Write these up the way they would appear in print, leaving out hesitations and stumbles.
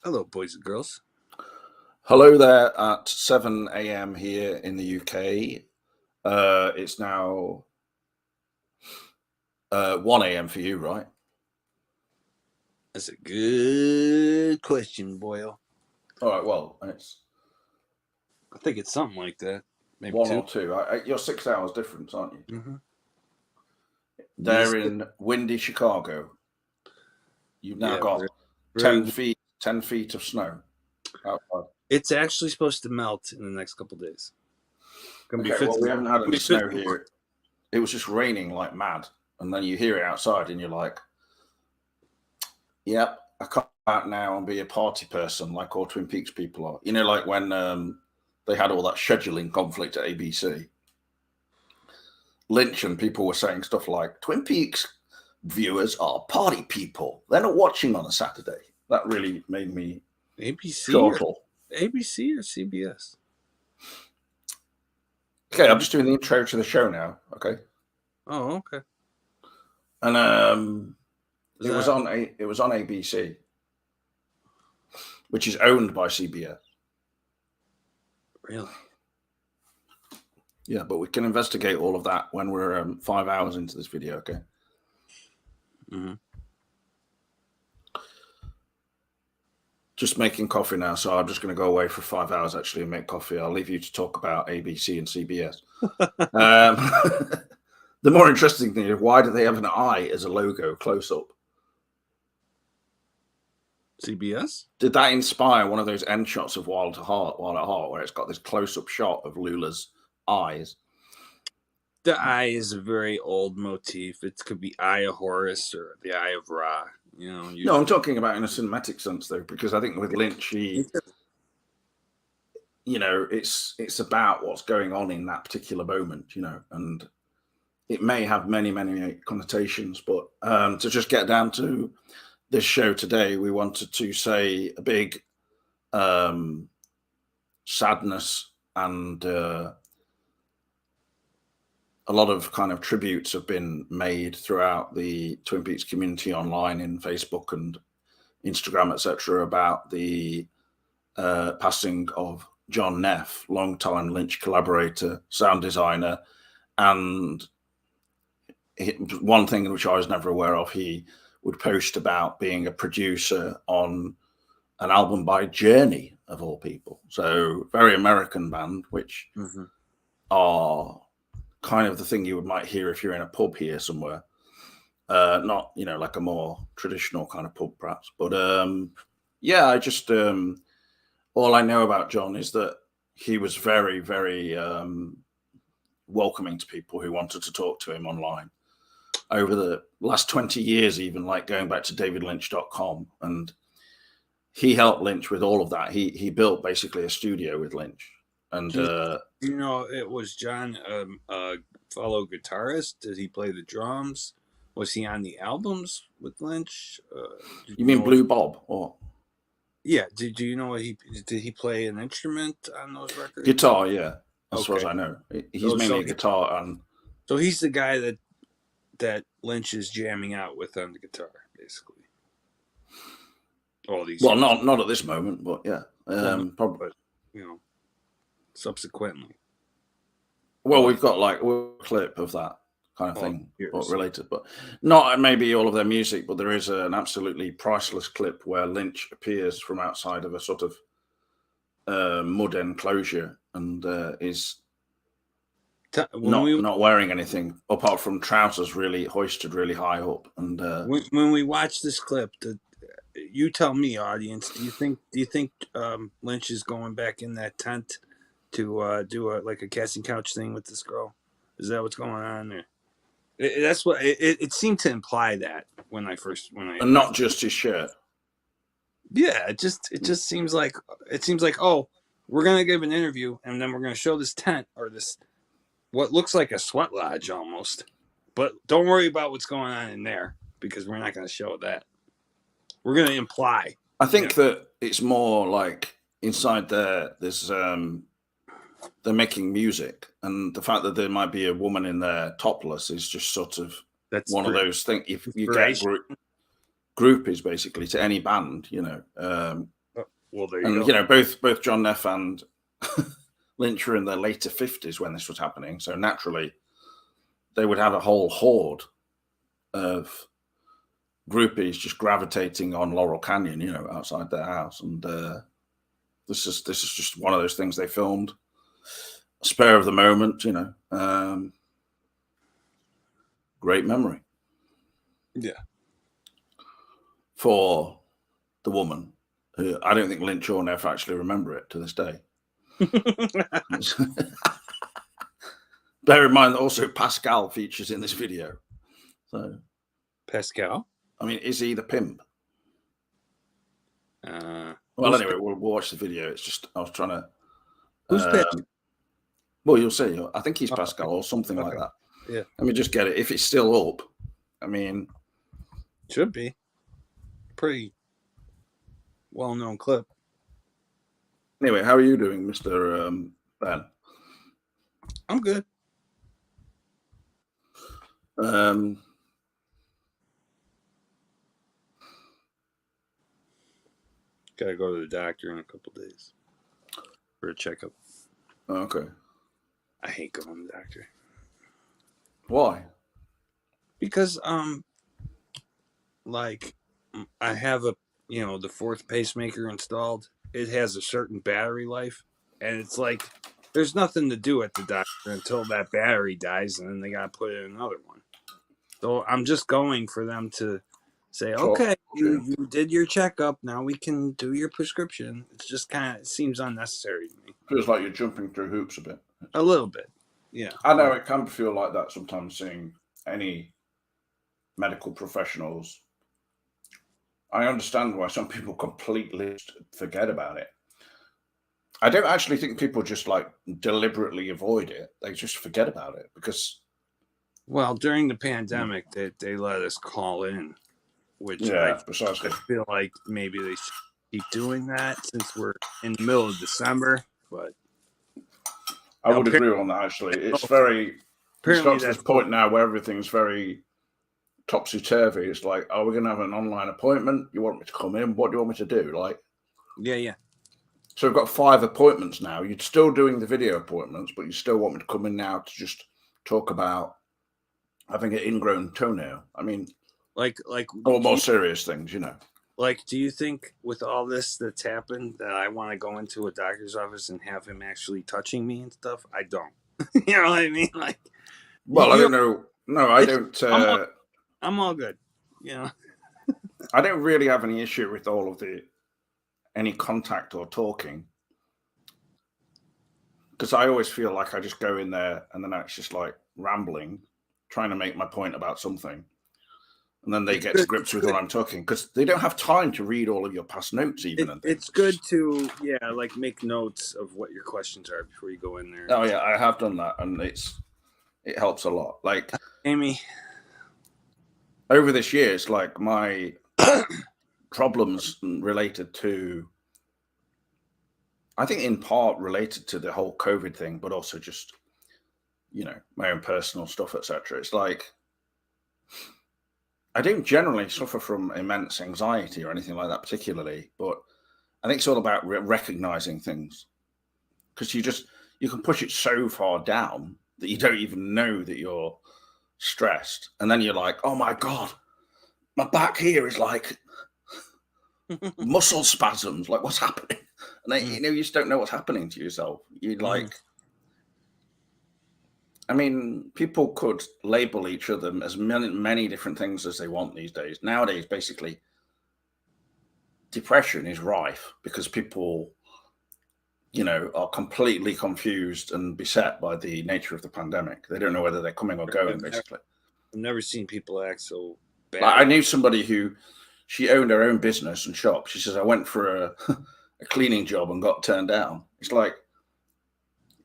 Hello, boys and girls. Hello there at 7 a.m. here in the UK. It's now 1 a.m. for you, right? That's a good question, Boyle. All right, well, it's I think it's something like that. Maybe 1 two. or 2. You're 6 hours difference, aren't you? Mm-hmm. They're in windy Chicago. You've now got very 10 feet of snow outside. It's actually supposed to melt in the next couple days. Okay, well, we haven't had any snow here. It was just raining like mad. And then you hear it outside and you're like, yep, I can't go out now and be a party person like all Twin Peaks people are. You know, like when they had all that scheduling conflict at ABC. Lynch and people were saying stuff like, Twin Peaks viewers are party people. They're not watching on a Saturday. That really made me ABC chortle. ABC or CBS? Okay, I'm just doing the intro to the show now. Okay. Oh, okay. And it was on ABC, which is owned by CBS. Really? Yeah, but we can investigate all of that when we're 5 hours into this video, okay? Mm-hmm. Just making coffee now, so I'm just going to go away for 5 hours actually and make coffee. I'll leave you to talk about ABC and CBS. The more interesting thing is, why do they have an eye as a logo close up? CBS? Did that inspire one of those end shots of Wild at Heart, where it's got this close-up shot of Lula's eyes? The eye is a very old motif. It could be Eye of Horus or the Eye of Ra. You know. No, I'm talking about in a cinematic sense, though, because I think with Lynch, it's about what's going on in that particular moment, and it may have many, many connotations. But to just get down to this show today, we wanted to say a big sadness and a lot of kind of tributes have been made throughout the Twin Peaks community online in Facebook and Instagram, etc., about the passing of John Neff, longtime Lynch collaborator, sound designer, and one thing which I was never aware of, he would post about being a producer on an album by Journey, of all people. So very American band, which are kind of the thing you might hear if you're in a pub here somewhere. Not, like a more traditional kind of pub perhaps. But yeah, I just, all I know about John is that he was very, very welcoming to people who wanted to talk to him online. Over the last 20 years, even, like going back to davidlynch.com, and he helped Lynch with all of that. He built basically a studio with Lynch. And it was John, a fellow guitarist. Did he play the drums? Was he on the albums with Lynch? You mean Blue Bob? Or yeah, did you know did he play an instrument on those records? Guitar, yeah. As far as I know, he's mainly a guitar. And so he's the guy that Lynch is jamming out with on the guitar, basically. All these. Well, not at this moment, but yeah, probably. But, subsequently. Well, we've got like a clip of that kind of thing, but related, but not maybe all of their music, but there is an absolutely priceless clip where Lynch appears from outside of a sort of mud enclosure and is not wearing anything apart from trousers really hoisted really high up. And when we watch this clip, you tell me, audience, do you think Lynch is going back in that tent to do a casting couch thing with this girl? Is that what's going on there? That's what it seemed to imply that when I and not just his shirt. Yeah, it just seems like oh, we're gonna give an interview and then we're gonna show this tent or this what looks like a sweat lodge almost, but don't worry about what's going on in there because we're not gonna show that. We're gonna imply. I think that it's more like inside there's they're making music, and the fact that there might be a woman in there topless is just sort of one of those things. If you get groupies basically to any band, Well, there And you go. both John Neff and Lynch were in their later 50s when this was happening, so naturally they would have a whole horde of groupies just gravitating on Laurel Canyon, outside their house. And this is just one of those things they filmed, spur of the moment, great memory. Yeah. For the woman, who I don't think Lynch or Neff actually remember it to this day. Bear in mind that also Pascal features in this video. So Pascal? I mean, is he the pimp? Well, anyway, we'll watch the video. It's just I was trying to. Who's Pascal? Well, you'll see. I think he's Pascal or something like that. Yeah. Let me just get it. If it's still up, I mean, should be pretty well-known clip. Anyway, how are you doing, Mr. Ben? I'm good. Gotta go to the doctor in a couple days for a checkup. Okay. I hate going to the doctor. Why? Because like I have the 4th pacemaker installed. It has a certain battery life, and it's like there's nothing to do at the doctor until that battery dies, and then they gotta put in another one. So I'm just going for them to say, okay, you did your checkup. Now we can do your prescription. It's just it seems unnecessary to me. Feels like you're jumping through hoops a bit. A little bit, yeah. I know it can feel like that sometimes, seeing any medical professionals. I understand why some people completely forget about it. I don't actually think people just deliberately avoid it. They just forget about it because. Well, during the pandemic, they let us call in, which precisely. I feel like maybe they should keep doing that since we're in the middle of December. But I would agree on that. Actually, it's very. It's got to this point now where everything's very topsy-turvy. It's like, we're going to have an online appointment. You want me to come in? What do you want me to do? Yeah. So we've got 5 appointments now. You're still doing the video appointments, but you still want me to come in now to just talk about having an ingrown toenail. I mean, or more serious things, do you think with all this that's happened that I want to go into a doctor's office and have him actually touching me and stuff? I don't. You know what I mean? Well, I don't know. No, I don't. I'm all good. I don't really have any issue with all of any contact or talking, because I always feel like I just go in there and then it's just rambling, trying to make my point about something, and then they get to grips with what I'm talking, because they don't have time to read all of your past notes even. It's good to make notes of what your questions are before you go in there. Oh yeah, I have done that, and it helps a lot. Amy, over this year, it's my problems related to, I think in part related to the whole COVID thing, but also just, my own personal stuff, etc. It's I don't generally suffer from immense anxiety or anything like that particularly, but I think it's all about recognizing things, because you can push it so far down that you don't even know that you're stressed. And then you're like, oh my God, my back here is muscle spasms. What's happening? And then, you just don't know what's happening to yourself. I mean, people could label each other as many different things as they want these days. Nowadays, basically, depression is rife because people, are completely confused and beset by the nature of the pandemic. They don't know whether they're coming or going, basically. I've never seen people act so bad. I knew somebody who, she owned her own business and shop. She says, I went for a cleaning job and got turned down. It's like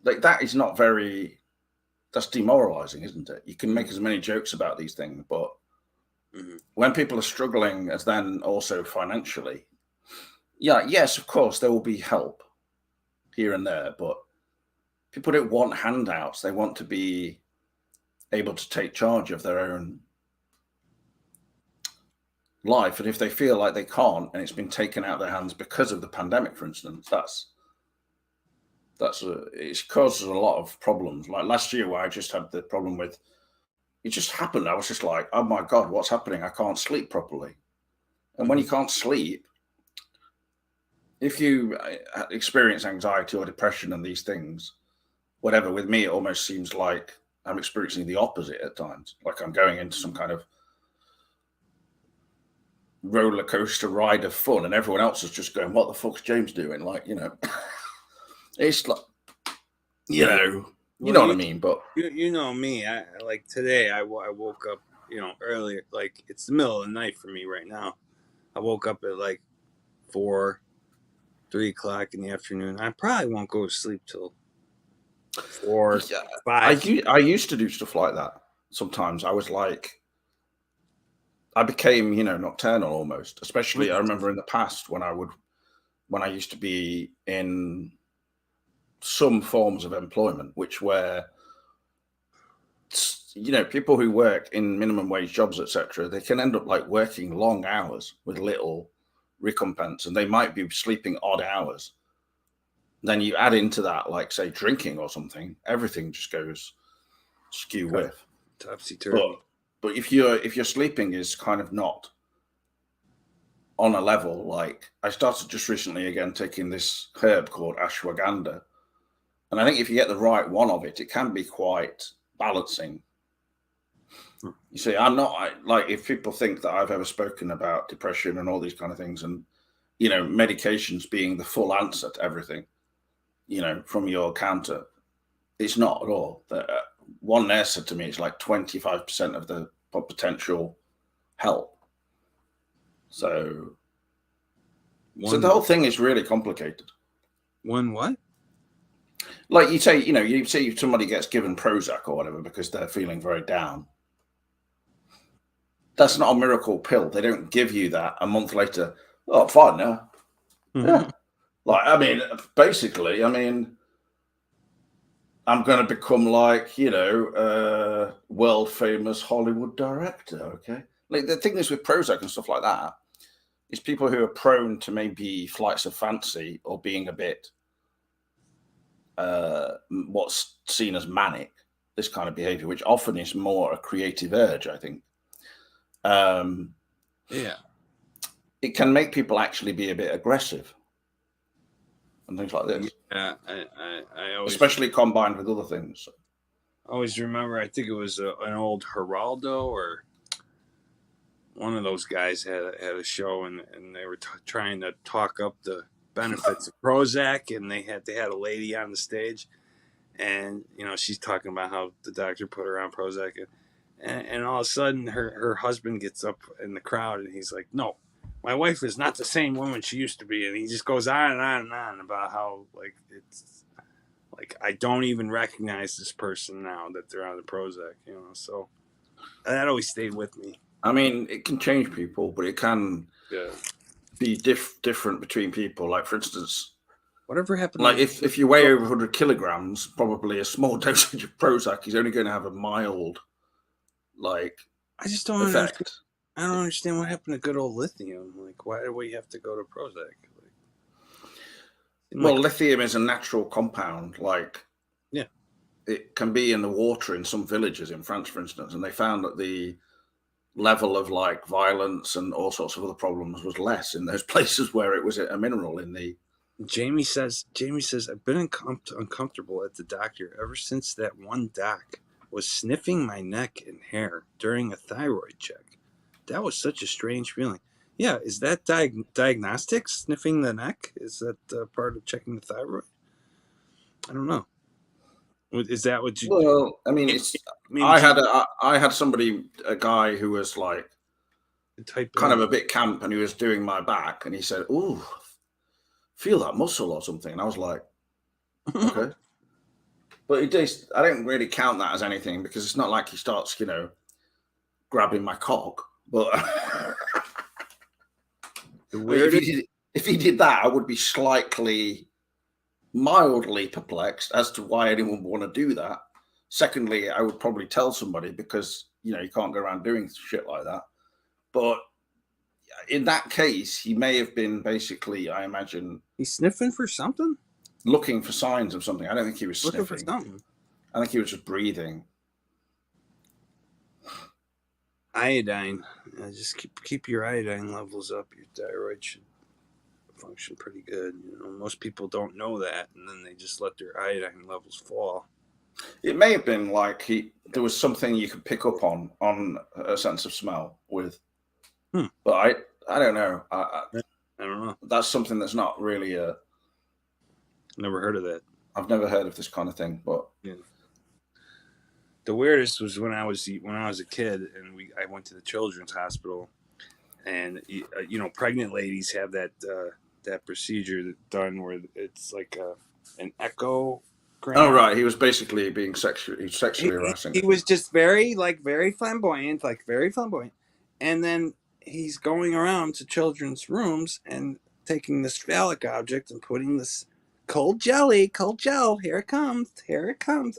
that is not very, that's demoralizing, isn't it? You can make as many jokes about these things, but when people are struggling, as then also financially, yes, of course, there will be help here and there, but people don't want handouts. They want to be able to take charge of their own life. And if they feel like they can't, and it's been taken out of their hands because of the pandemic, for instance, it causes a lot of problems. Like last year, where I just had the problem with it just happened. I was just like, oh my God, what's happening? I can't sleep properly. And when you can't sleep, if you experience anxiety or depression and these things, whatever, with me, it almost seems like I'm experiencing the opposite at times. Like I'm going into some kind of roller coaster ride of fun, and everyone else is just going, what the fuck's James doing? Like, it's like, you know what I mean? But you know me. I like today. I woke up, earlier. Like it's the middle of the night for me right now. I woke up at like 4, 3 o'clock in the afternoon. I probably won't go to sleep till 4, yeah, 5. I used to do stuff like that. Sometimes I was like, I became, nocturnal almost. Especially, I remember in the past when I used to be in some forms of employment, which were, people who work in minimum wage jobs, etc. They can end up like working long hours with little recompense, and they might be sleeping odd hours. Then you add into that, like say drinking or something, everything just goes skew with. Topsy turvy. But if your sleeping is kind of not on a level, like I started just recently again taking this herb called ashwagandha, and I think if you get the right one of it, it can be quite balancing. You see, like if people think that I've ever spoken about depression and all these kind of things, and medications being the full answer to everything, from your counter, it's not at all. One nurse said to me, it's like 25% of the potential help. So the whole thing is really complicated. One what? Like you say if somebody gets given Prozac or whatever because they're feeling very down. That's not a miracle pill. They don't give you that a month later. Oh, I'm fine now. Yeah. Like, basically, I'm going to become like, world famous Hollywood director. Okay. Like the thing is with Prozac and stuff like that is people who are prone to maybe flights of fancy or being a bit, what's seen as manic, this kind of behavior, which often is more a creative urge, I think. Yeah. It can make people actually be a bit aggressive and things like this. Yeah, I always, especially combined with other things. I always remember. I think it was an old Geraldo or one of those guys had a show, and they were trying to talk up the benefits of Prozac, and they had a lady on the stage, and she's talking about how the doctor put her on Prozac, and all of a sudden her husband gets up in the crowd, and he's like, "No, my wife is not the same woman she used to be," and he just goes on and on and on about how like it's like I don't even recognize this person now that they're on the Prozac, So that always stayed with me. It can change people, but it can be different between people. Like for instance, whatever happened? Like if you weigh over 100 kilograms, probably a small dosage of Prozac is only going to have a mild, like, I just don't effect. I don't understand what happened to good old lithium. Like, why do we have to go to Prozac? Lithium is a natural compound. Like, yeah, it can be in the water in some villages in France, for instance, and they found that the level of like violence and all sorts of other problems was less in those places where it was a mineral in the. Jamie says I've been uncomfortable at the doctor ever since that one doc was sniffing my neck and hair during a thyroid check. That was such a strange feeling. Yeah, is that diagnostics? Sniffing the neck? Is that part of checking the thyroid? I don't know. Is that what you? Well, it's. I had somebody, a guy who was like kind of a bit camp, and he was doing my back, and he said, "Ooh, feel that muscle or something," and I was like, "Okay." But I don't really count that as anything because it's not like he starts, grabbing my cock. But if he did that, I would be mildly perplexed as to why anyone would want to do that. Secondly, I would probably tell somebody because, you can't go around doing shit like that. But in that case, he may have been basically, I imagine, he's sniffing for something. Looking for signs of something. I don't think he was Looking sniffing. for something. I think he was just breathing. Iodine. Just keep your iodine levels up. Your thyroid should function pretty good. Most people don't know that, and then they just let their iodine levels fall. It may have been like there was something you could pick up on a sense of smell with, but I don't know. I don't know. That's something that's not really Never heard of that. I've never heard of this kind of thing, but yeah. The weirdest was when I was a kid, and I went to the children's hospital, and pregnant ladies have that procedure done where it's like an echo. Oh right, he was basically being sexually harassing. He was just very flamboyant, and then he's going around to children's rooms and taking this phallic object and putting this cold gel. Here it comes.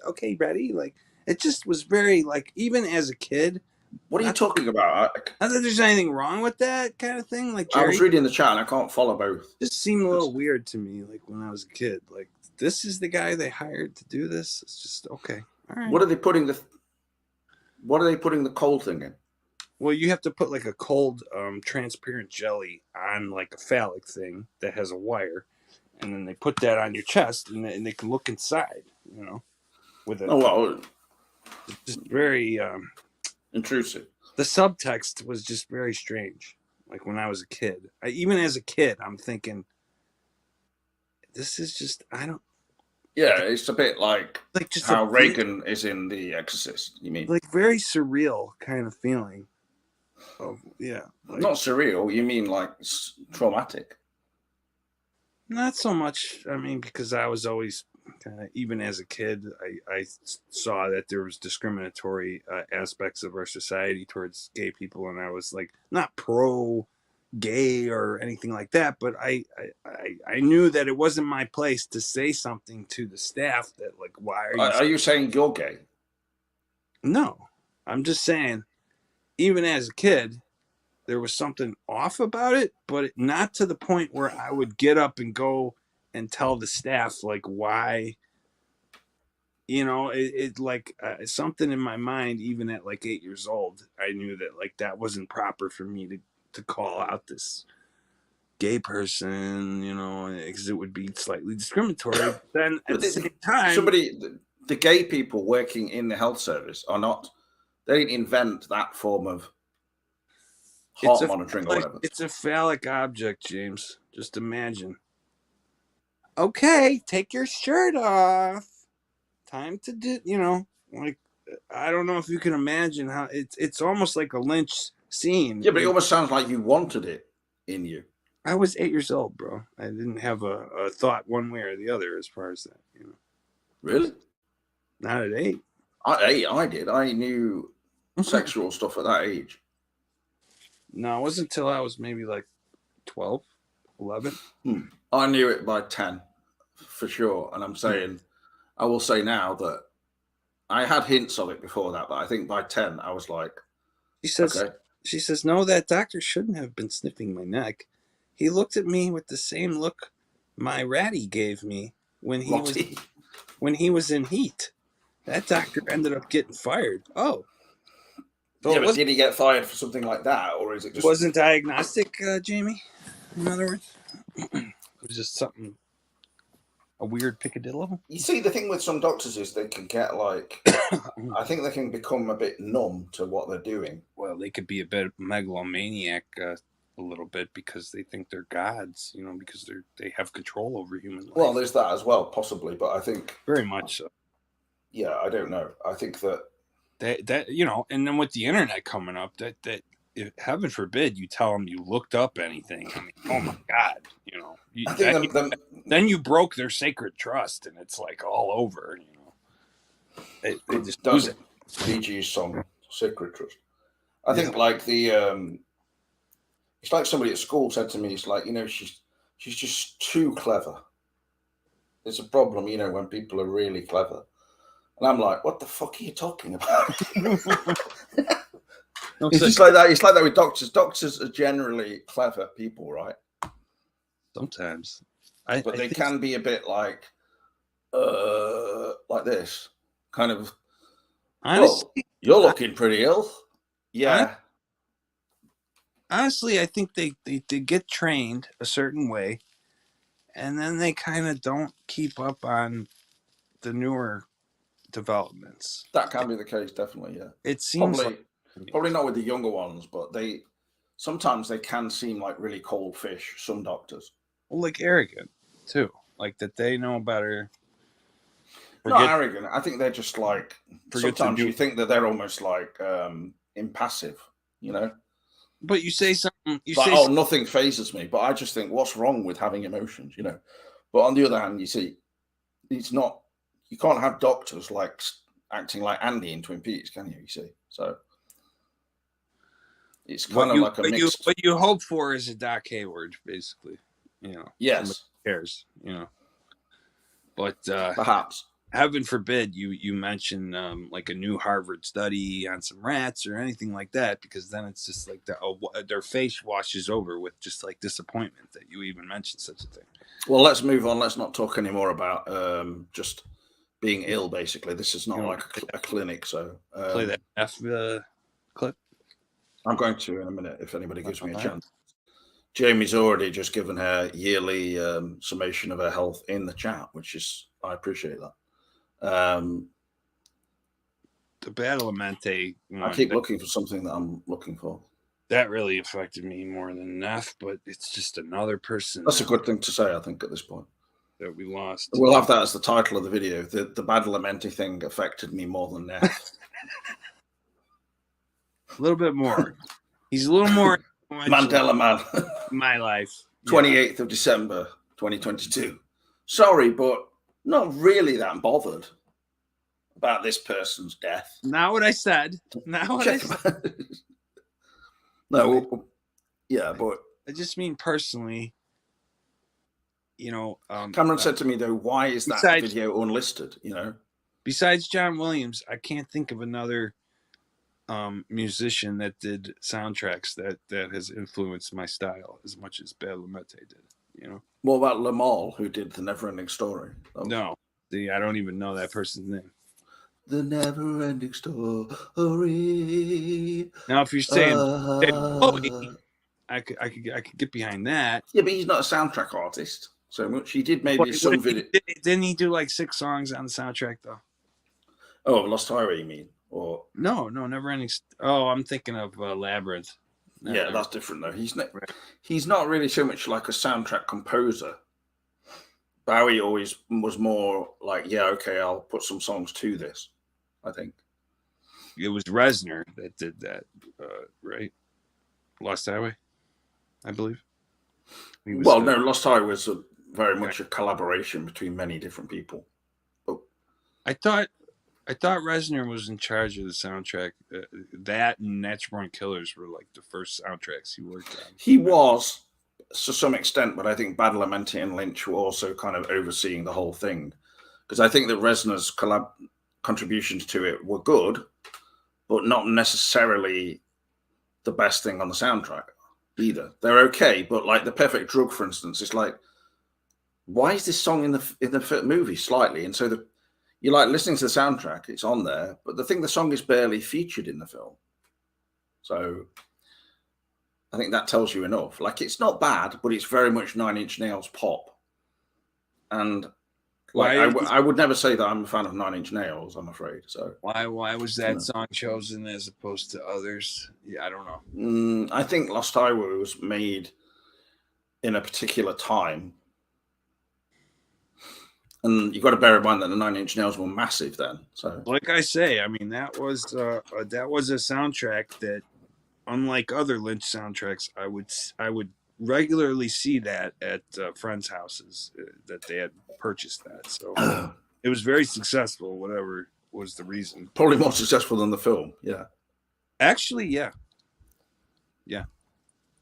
Okay, ready? Like, it just was very, like, even as a kid. What are you talking about? Not that there's anything wrong with that kind of thing. Like, Jerry, I was reading the chat and I can't follow both. It just seemed a little weird to me, like when I was a kid. Like, this is the guy they hired to do this. It's just okay. All right. What are they putting the cold thing in? Well, you have to put like a cold, transparent jelly on like a phallic thing that has a wire, and then they put that on your chest, and they can look inside. With it. Oh well, it's just very intrusive. The subtext was just very strange. Like when I was a kid, even as a kid, I'm thinking, this is just Yeah, it's a bit like just how Reagan is in The Exorcist. You mean like very surreal kind of feeling? Not surreal. You mean like traumatic? Not so much. I mean, because I was always kind of, even as a kid, I saw that there was discriminatory aspects of our society towards gay people, and I was like not pro gay or anything like that, but I knew that it wasn't my place to say something to the staff that, like, why are you saying you're gay? No, I'm just saying, even as a kid, there was something off about it, but not to the point where I would get up and go and tell the staff, like, why. It like something in my mind, even at like 8 years old, I knew that, like, that wasn't proper for me to call out this gay person, because it would be slightly discriminatory. But then at the same time, the gay people working in the health service are not, they didn't invent that form of heart monitoring or whatever. It's a phallic object, James. Just imagine. Okay, take your shirt off. Time to do, like, I don't know if you can imagine how it's almost like a Lynch scene. Yeah, but it almost sounds like you wanted it in you. I was 8 years old, bro. I didn't have a thought one way or the other as far as that. Really? Not at 8. I did. I knew sexual stuff at that age. No, it wasn't until I was maybe like 12, 11. I knew it by 10, for sure. And I'm saying, I will say now that I had hints of it before that, but I think by 10, I was like, She says, no, that doctor shouldn't have been sniffing my neck. He looked at me with the same look my ratty gave me when he was in heat. That doctor ended up getting fired. Oh. So yeah, but did he get fired for something like that, or is it just... Wasn't diagnostic, Jamie, in other words? It was just something, a weird picadillo. You see, the thing with some doctors is they can get like, I think they can become a bit numb to what they're doing. Well, they could be a bit megalomaniac a little bit because they think they're gods, because they have control over human life. Well, there's that as well, possibly, but I think... Very much so. Yeah, I don't know. I think that and then with the internet coming up, that if, heaven forbid, you tell them you looked up anything. I mean, oh my God, then you broke their sacred trust, and it's like all over. They just does it. PG's song, Sacred Trust. I think like it's like somebody at school said to me, it's like, she's just too clever. There's a problem, when people are really clever. And I'm like, what the fuck are you talking about? No It's such. just like that. It's like that with doctors. Doctors are generally clever people, right? Sometimes, But they can be a bit like this, kind of. honestly, Oh, you're looking pretty ill. Yeah. honestly, I think they get trained a certain way, and then they kind of don't keep up on the newer developments. That can be the case, definitely. Yeah. It seems like Probably not with the younger ones, but sometimes they can seem like really cold fish. Some doctors. like arrogant too, like that they know better. Not arrogant. I think they're just like sometimes do. you think that they're almost like impassive, you know. But you say something. You Like, say oh, nothing phases me. But I just think, what's wrong with having emotions, you know? But on the other hand, you see, it's not. You can't have doctors like acting like Andy in Twin Peaks, can you? You see, so it's kind of like a mixed. What you hope for is a Doc Hayward, basically. You know. Yes. Cares. You know. But perhaps. Heaven forbid you mention like a new Harvard study on some rats or anything like that, because then it's just like their face washes over with just like disappointment that you even mentioned such a thing. Well, let's move on. Let's not talk anymore about just being ill. Basically, this is not like a clinic. So play that Neff clip. I'm going to in a minute if anybody gives me a chance. Jamie's already just given her yearly summation of her health in the chat, which is I appreciate that. The Badalamenti. I keep looking for something that I'm looking for. That really affected me more than Neff, but it's just another person. That's a good thing to say, I think, at this point. That we lost. We'll have that as the title of the video. The Badalamenti thing affected me more than Neff. A little bit more. He's a little more Mandela Man. My life. 28th of December, 2022. Sorry, but not really that bothered about this person's death. Not what I said. Not what I said. No, yeah, but I just mean personally. You know, Cameron said to me though, "Why is that video unlisted?" You know, besides John Williams, I can't think of another musician that did soundtracks that has influenced my style as much as Badalamenti did. You know, what about Lamal, who did The Never-Ending Story? No, I don't even know that person's name. The Never-Ending Story. Now, if you're saying I could get behind that. Yeah, but he's not a soundtrack artist so much. He did maybe some video. Didn't he do like 6 songs on the soundtrack though? Oh, Lost Highway, you mean? Or no, Never-Ending. Oh, I'm thinking of Labyrinth. Yeah, that's different though. He's not really so much like a soundtrack composer. Bowie always was more like, yeah, okay, I'll put some songs to this. I think it was Reznor that did that, right? Lost Highway, I believe. No, Lost Highway was very much a collaboration between many different people. But I thought Reznor was in charge of the soundtrack. That and Natural Born Killers were like the first soundtracks he worked on. He was, to some extent, but I think Badalamenti and Lynch were also kind of overseeing the whole thing. Because I think that Reznor's contributions to it were good, but not necessarily the best thing on the soundtrack either. They're okay, but like The Perfect Drug, for instance, it's like, why is this song in the movie slightly? And so you like listening to the soundtrack, it's on there, but the song is barely featured in the film. So I think that tells you enough. Like, it's not bad, but it's very much Nine Inch Nails pop. And like, I would never say that I'm a fan of Nine Inch Nails, I'm afraid. So why was that song chosen as opposed to others? Yeah, I don't know. I think Lost Highway was made in a particular time. And you've got to bear in mind that the Nine Inch Nails were massive then. So, like I say, I mean, that was a soundtrack that, unlike other Lynch soundtracks, I would regularly see that at friends' houses that they had purchased that. So it was very successful, whatever was the reason. Probably more successful than the film, yeah. Actually, yeah.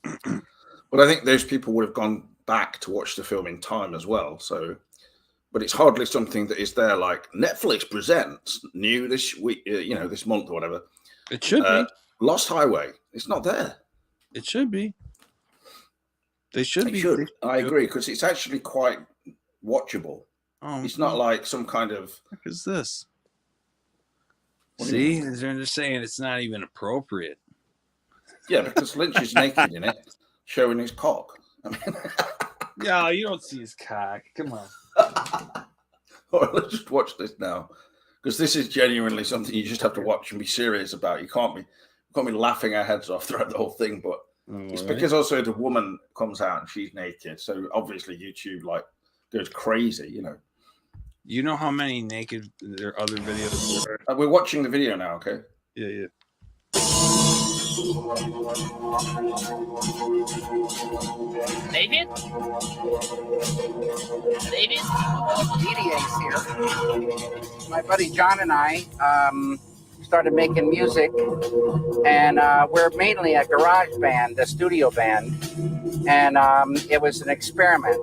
But I think those people would have gone back to watch the film in time as well. So, but it's hardly something that is there like Netflix presents new this week, this month or whatever. It should be. Lost Highway. It's not there. It should be. They should be. Should. I agree, because it's actually quite watchable. It's not like some kind of. What is this? See, they're just saying it's not even appropriate. Yeah, because Lynch is naked in it, showing his cock. I mean, yeah, you don't see his cock. Come on. All right, let's just watch this now, because this is genuinely something you just have to watch and be serious about. You can't be laughing our heads off throughout the whole thing, but it's because also the woman comes out and she's naked, so obviously YouTube goes crazy, you know. You know how many naked there are other videos? We're watching the video now, okay? Yeah. David? DDA's here. My buddy John and I started making music, and we're mainly a garage band, a studio band, and it was an experiment,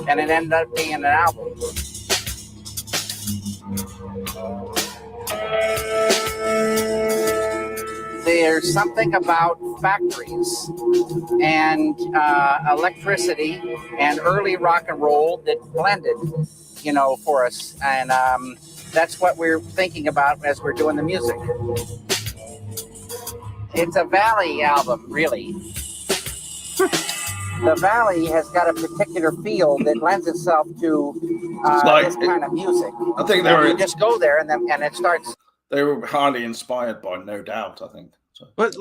and it ended up being an album. There's something about factories and electricity and early rock and roll that blended, for us. And that's what we're thinking about as we're doing the music. It's a Valley album, really. The Valley has got a particular feel that lends itself to this kind of music. I think they were. You just go there and it starts. They were highly inspired by No Doubt, I think. So. But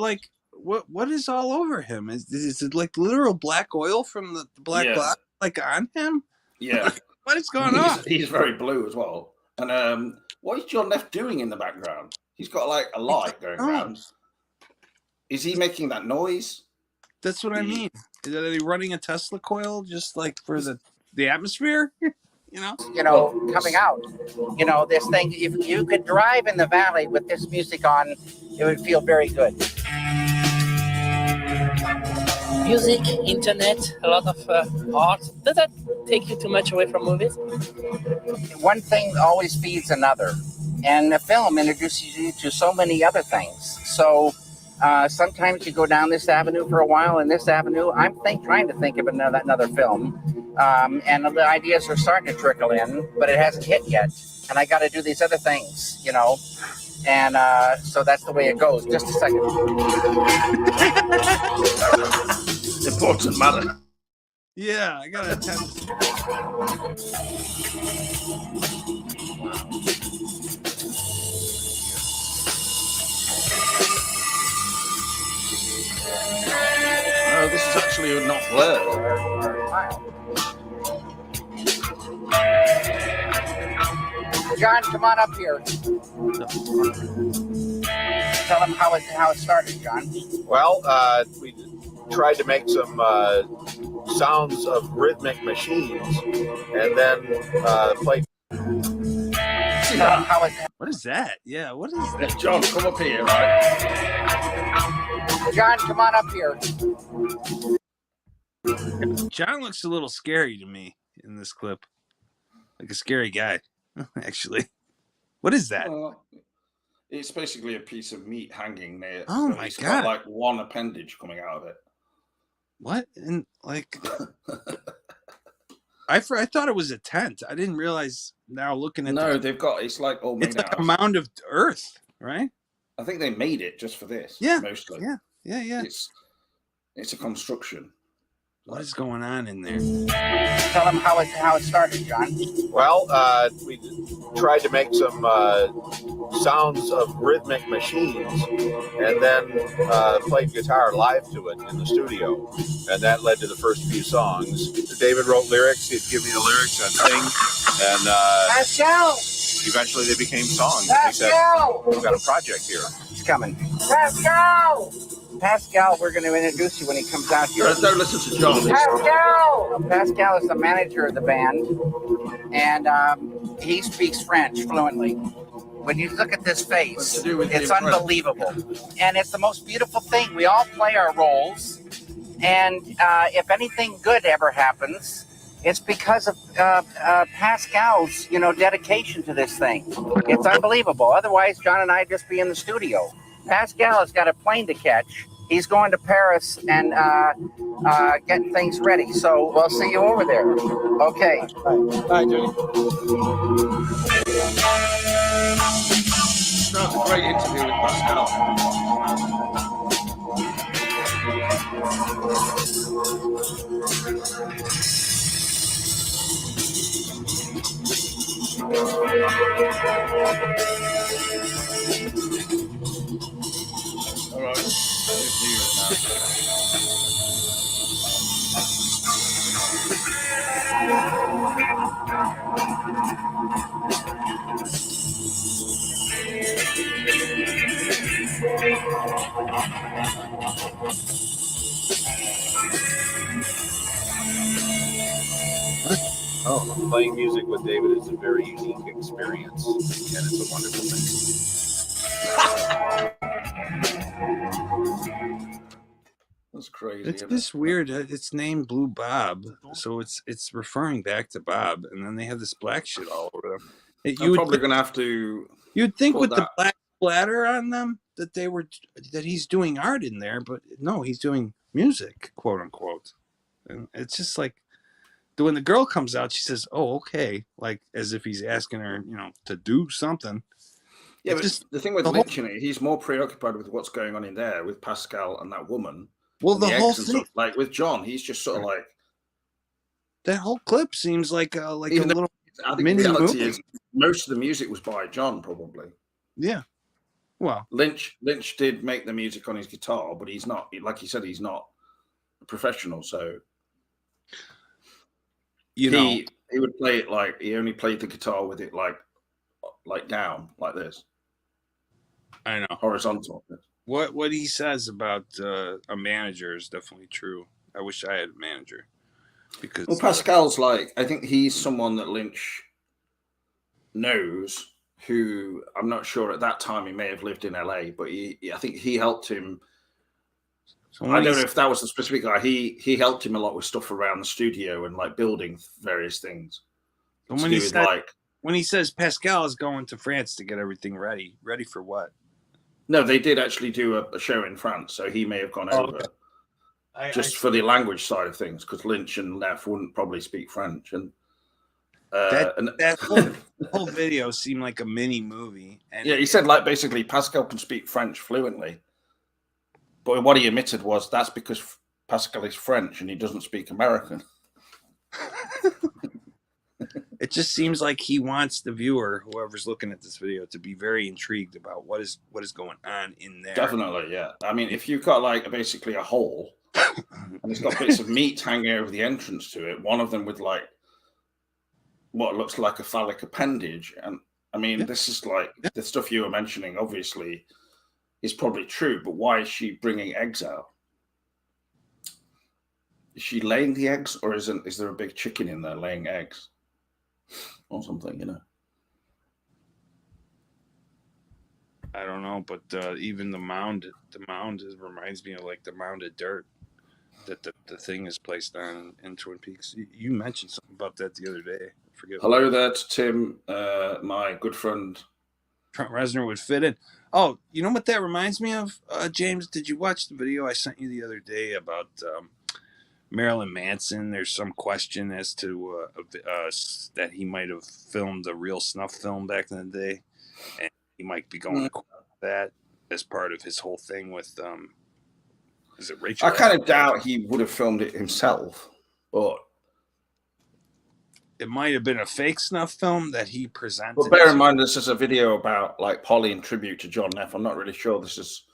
what is all over him? Is it like literal black oil from the black glass on him? Yeah. What is going on? He's very blue as well. And what is John Neff doing in the background? He's got a light going around. Is he making that noise? That's what I mean. Is he running a Tesla coil just for the atmosphere? Coming out. This thing, if you could drive in the Valley with this music on, it would feel very good. Music, internet, a lot of art. Does that take you too much away from movies? One thing always feeds another. And the film introduces you to so many other things. So sometimes you go down this avenue for a while, and this avenue, I'm trying to think of another film. And the ideas are starting to trickle in, but it hasn't hit yet. And I got to do these other things, And so that's the way it goes. Just a second. Important matter. Yeah, I got to attempt. No, this is actually not Blair. John, come on up here. Tell them how it started, John. Well, we tried to make some sounds of rhythmic machines, and then played. What is that? Yeah, what is that? John, come up here, right? John, come on up here. John looks a little scary to me in this clip. Like a scary guy, actually. What is that? It's basically a piece of meat hanging there. Oh my God. Got one appendage coming out of it. What? And I thought it was a tent. I didn't realize now looking at they've got it's like all made it's like a mound of earth, right? I think they made it just for this. Yeah. Mostly. Yeah. It's a construction. What is going on in there? Tell them how it started, John. Well, we tried to make some sounds of rhythmic machines, and then played guitar live to it in the studio, and that led to the first few songs. David wrote lyrics; he'd give me the lyrics, I'd sing, and Pascal! Eventually they became songs. Pascal! We've got a project here. He's coming. Pascal! Pascal, we're going to introduce you when he comes out here. Don't listen to John. Pascal! Pascal is the manager of the band, and he speaks French fluently. When you look at this face, it's unbelievable. And it's the most beautiful thing. We all play our roles, and if anything good ever happens, it's because of Pascal's, dedication to this thing. It's unbelievable. Otherwise, John and I'd just be in the studio. Pascal has got a plane to catch. He's going to Paris and getting things ready. So we'll see you over there. Okay. Bye, Jenny. No, it's a great interview with Pascal. All right. It's news now. Oh, playing music with David is a very unique experience, and it's a wonderful thing. That's crazy. It's just weird. It's named Blue Bob, so it's referring back to Bob, and then they have this black shit all over them. I'm probably going to have to. You'd think with the black splatter on them that he's doing art in there, but no, he's doing music, quote unquote. And it's just like when the girl comes out, she says, "Oh, okay," like as if he's asking her, to do something. Yeah, but the thing with Lynch, he's more preoccupied with what's going on in there with Pascal and that woman. Well, the whole thing, like with John, he's just sort of like that whole clip seems like a little. I think the reality is most of the music was by John, probably. Yeah. Well, Lynch did make the music on his guitar, but he's not, like he said, he's not a professional. So he would play it like he only played the guitar with it like down like this. I know, horizontal. What he says about a manager is definitely true. I wish I had a manager because Pascal's I think he's someone that Lynch knows. Who I'm not sure at that time he may have lived in LA, but I think he helped him. So I don't know if that was the specific guy. He helped him a lot with stuff around the studio and building various things. When he says Pascal is going to France to get everything ready for what? No, they did actually do a show in France, so he may have gone over for the language side of things, because Lynch and Neff wouldn't probably speak French and. That whole video seemed like a mini movie. And yeah, he said basically Pascal can speak French fluently, but what he admitted was that's because Pascal is French and he doesn't speak American. It just seems like he wants the viewer, whoever's looking at this video, to be very intrigued about what is going on in there. Definitely, yeah. I mean, if you've got basically a hole and it's got bits of meat hanging over the entrance to it, one of them with what looks like a phallic appendage. And I mean, this is the stuff you were mentioning, obviously, is probably true, but why is she bringing eggs out? Is she laying the eggs, or is there a big chicken in there laying eggs or something, I don't know, but even the mound reminds me of the mound of dirt that the thing is placed on in Twin Peaks. You mentioned something about that the other day. Hello there to Tim, my good friend. Trent Reznor would fit in. Oh, you know what that reminds me of, James? Did you watch the video I sent you the other day about Marilyn Manson? There's some question as to that he might have filmed a real snuff film back in the day, and he might be going to court for that as part of his whole thing with is it Rachel? I kind of doubt he would have filmed it himself, but it might have been a fake snuff film that he presented. But bear in mind, this is a video about Polly in tribute to John Neff. I'm not really sure this is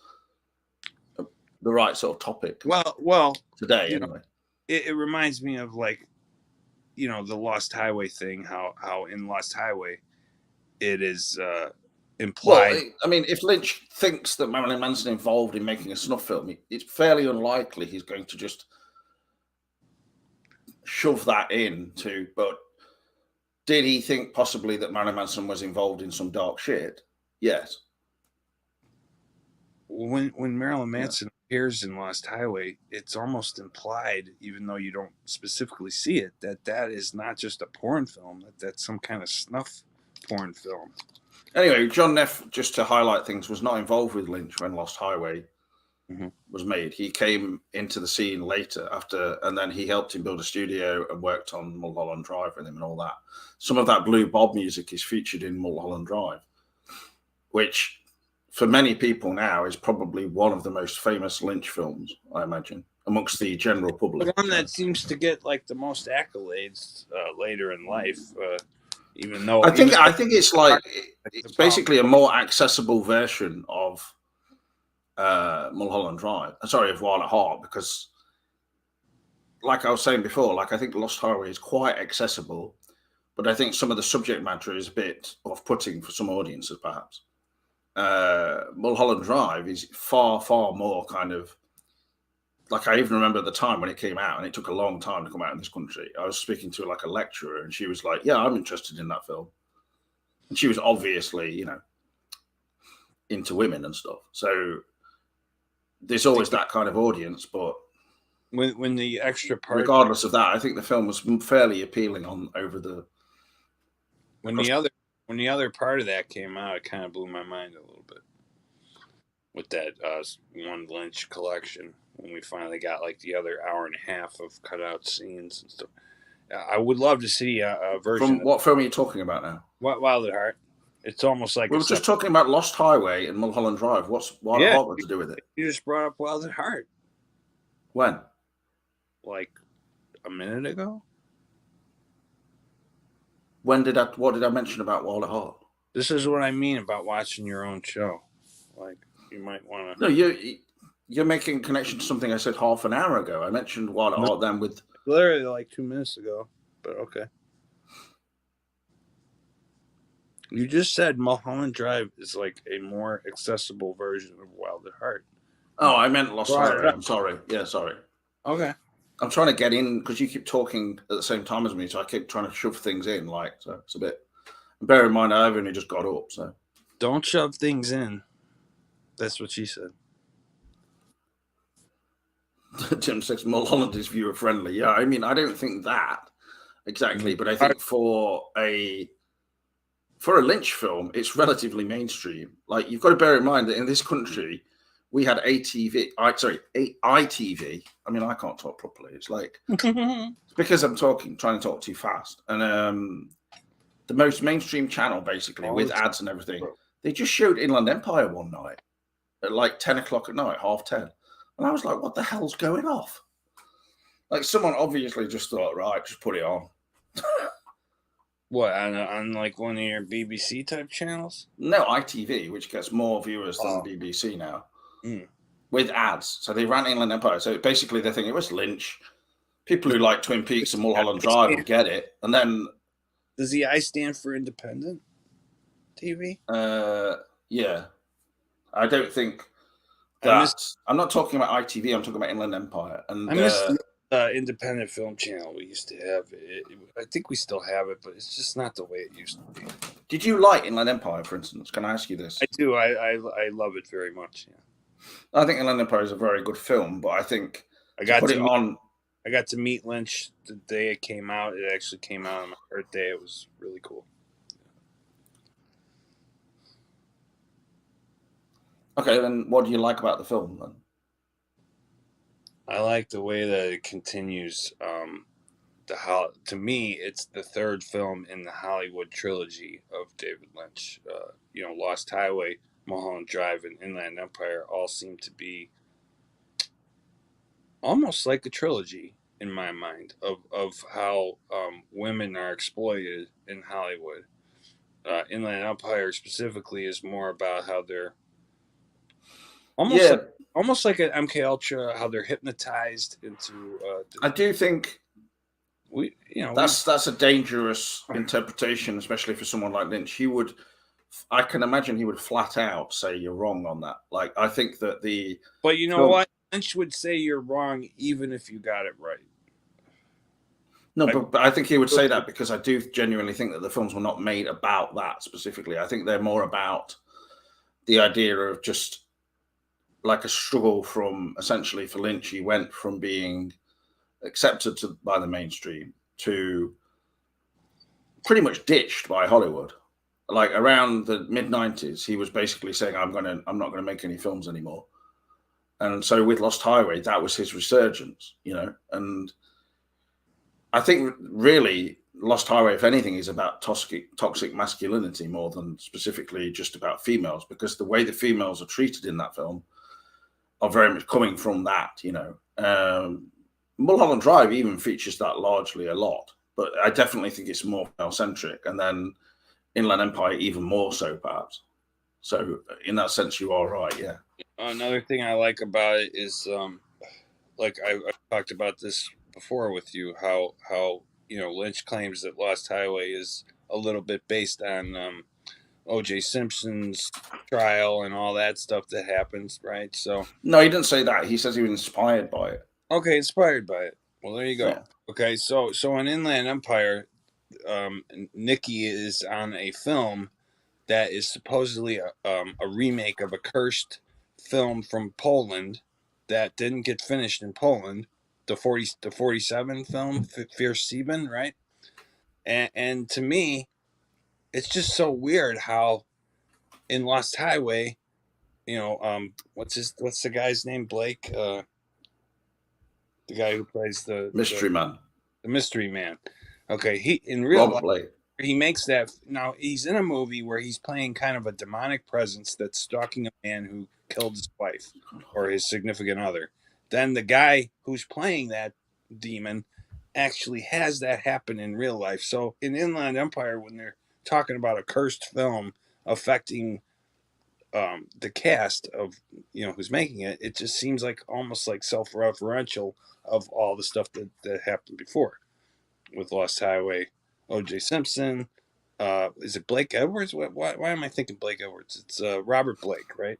the right sort of topic. Well, today anyway. It reminds me of the Lost Highway thing. How in Lost Highway, it is implied. Well, I mean, if Lynch thinks that Marilyn Manson involved in making a snuff film, it's fairly unlikely he's going to just shove that in but. Did he think possibly that Marilyn Manson was involved in some dark shit? Yes. When Marilyn Manson appears in Lost Highway, it's almost implied, even though you don't specifically see it, that is not just a porn film, that's some kind of snuff porn film. Anyway, John Neff, just to highlight things, was not involved with Lynch when Lost Highway was made. He came into the scene later after, and then he helped him build a studio and worked on Mulholland Drive with him and all that. Some of that Blue Bob music is featured in Mulholland Drive, which for many people now is probably one of the most famous Lynch films, I imagine, amongst the general public. The one that seems to get like the most accolades later in life, even though I think it's like it's basically a more accessible version of Mulholland Drive. Sorry, of Wild at Heart, because, like I was saying before, like I think Lost Highway is quite accessible, but I think some of the subject matter is a bit off-putting for some audiences, perhaps. Mulholland Drive is far, far more kind of like, I even remember at the time when it came out, and it took a long time to come out in this country. I was speaking to like a lecturer, and she was like, "Yeah, I'm interested in that film," and she was obviously, you know, into women and stuff. So there's always that kind of audience, but when the extra part, regardless of that, I think the film was fairly appealing on over the. When the other part of that came out, it kind of blew my mind a little bit with that one Lynch collection. When we finally got like the other hour and a half of cutout scenes and stuff, I would love to see a version. From what film are you talking about now? Wild at Heart. It's almost like we were just talking about Lost Highway and Mulholland Drive. What's Wild at Heart got to do with it? You just brought up Wild at Heart. When? Like a minute ago. What did I mention about Wild at Heart? This is what I mean about watching your own show. Like, you might want to. No, you're making a connection to something I said half an hour ago. I mentioned Wild at Heart then with literally like 2 minutes ago, but okay. You just said Mulholland Drive is like a more accessible version of Wild at Heart. Oh, I meant Lost Highway. I'm sorry. Yeah, sorry. Okay. I'm trying to get in because you keep talking at the same time as me, so I keep trying to shove things in. Like, so it's a bit. Bear in mind, I've only just got up, so don't shove things in. That's what she said. Tim says Mulholland is viewer friendly. Yeah, I mean, I don't think that exactly, but I think for a Lynch film, it's relatively mainstream. Like, you've got to bear in mind that in this country, we had ITV. I mean, I can't talk properly. It's like it's because I'm trying to talk too fast. And the most mainstream channel, basically, with ads and everything, they just showed Inland Empire one night at like 10 o'clock at night, 10:30. And I was like, what the hell's going off? Like, someone obviously just thought, right, just put it on. What, on like one of your BBC type channels? No, ITV, which gets more viewers than BBC now, with ads. So they ran Inland Empire. So basically they think it was Lynch. People who like Twin Peaks and Mulholland Drive will get it. And then... Does the I stand for independent TV? Yeah. I don't think... I'm not talking about ITV. I'm talking about Inland Empire. And I miss the independent film channel we used to have. I think we still have it, but it's just not the way it used to be. Did you like Inland Empire, for instance? Can I ask you this? I do. I love it very much. Yeah. I think Inland Empire is a very good film, but I think I got to meet Lynch the day it came out. It actually came out on my birthday. It was really cool. Okay, then what do you like about the film then? I like the way that it continues. To me, it's the third film in the Hollywood trilogy of David Lynch. Lost Highway, Mulholland Drive, and Inland Empire all seem to be almost like a trilogy in my mind of how women are exploited in Hollywood. Inland Empire specifically is more about how they're almost like an MK Ultra, how they're hypnotized into. I do think that's a dangerous interpretation, especially for someone like Lynch. I can imagine he would flat out say you're wrong on that. Like, I think that But you know what? Lynch would say you're wrong even if you got it right. No, but I think he would say that because I do genuinely think that the films were not made about that specifically. I think they're more about the idea of just like a struggle from, essentially for Lynch, he went from being accepted by the mainstream to pretty much ditched by Hollywood. like around the mid-90s, he was basically saying, I'm not going to make any films anymore. And so with Lost Highway, that was his resurgence, you know. And I think really Lost Highway, if anything, is about toxic masculinity more than specifically just about females, because the way the females are treated in that film are very much coming from that, you know. Mulholland Drive even features that largely a lot, but I definitely think it's more male-centric. And then Inland Empire even more so, perhaps. So in that sense, you are right, yeah. Another thing I like about it is, like I've talked about this before with you, how Lynch claims that Lost Highway is a little bit based on O.J. Simpson's trial and all that stuff that happens, right? So no, he didn't say that. He says he was inspired by it. Okay, inspired by it. Well, there you go. Yeah. Okay, so in Inland Empire, Nikki is on a film that is supposedly a remake of a cursed film from Poland that didn't get finished in Poland, the 47 film, Fierce Seaman, right? And to me, it's just so weird how in Lost Highway, what's the guy's name? Blake, the guy who plays the Mystery Man. The mystery man. Okay, he in real Robert life, Blake. he makes that. Now he's in a movie where he's playing kind of a demonic presence that's stalking a man who killed his wife or his significant other. Then the guy who's playing that demon actually has that happen in real life. So in Inland Empire, when they're talking about a cursed film affecting the cast of who's making it, it just seems like almost like self-referential of all the stuff that happened before with Lost Highway, O.J. Simpson. Is it Blake Edwards? Why am I thinking Blake Edwards? It's Robert Blake, right?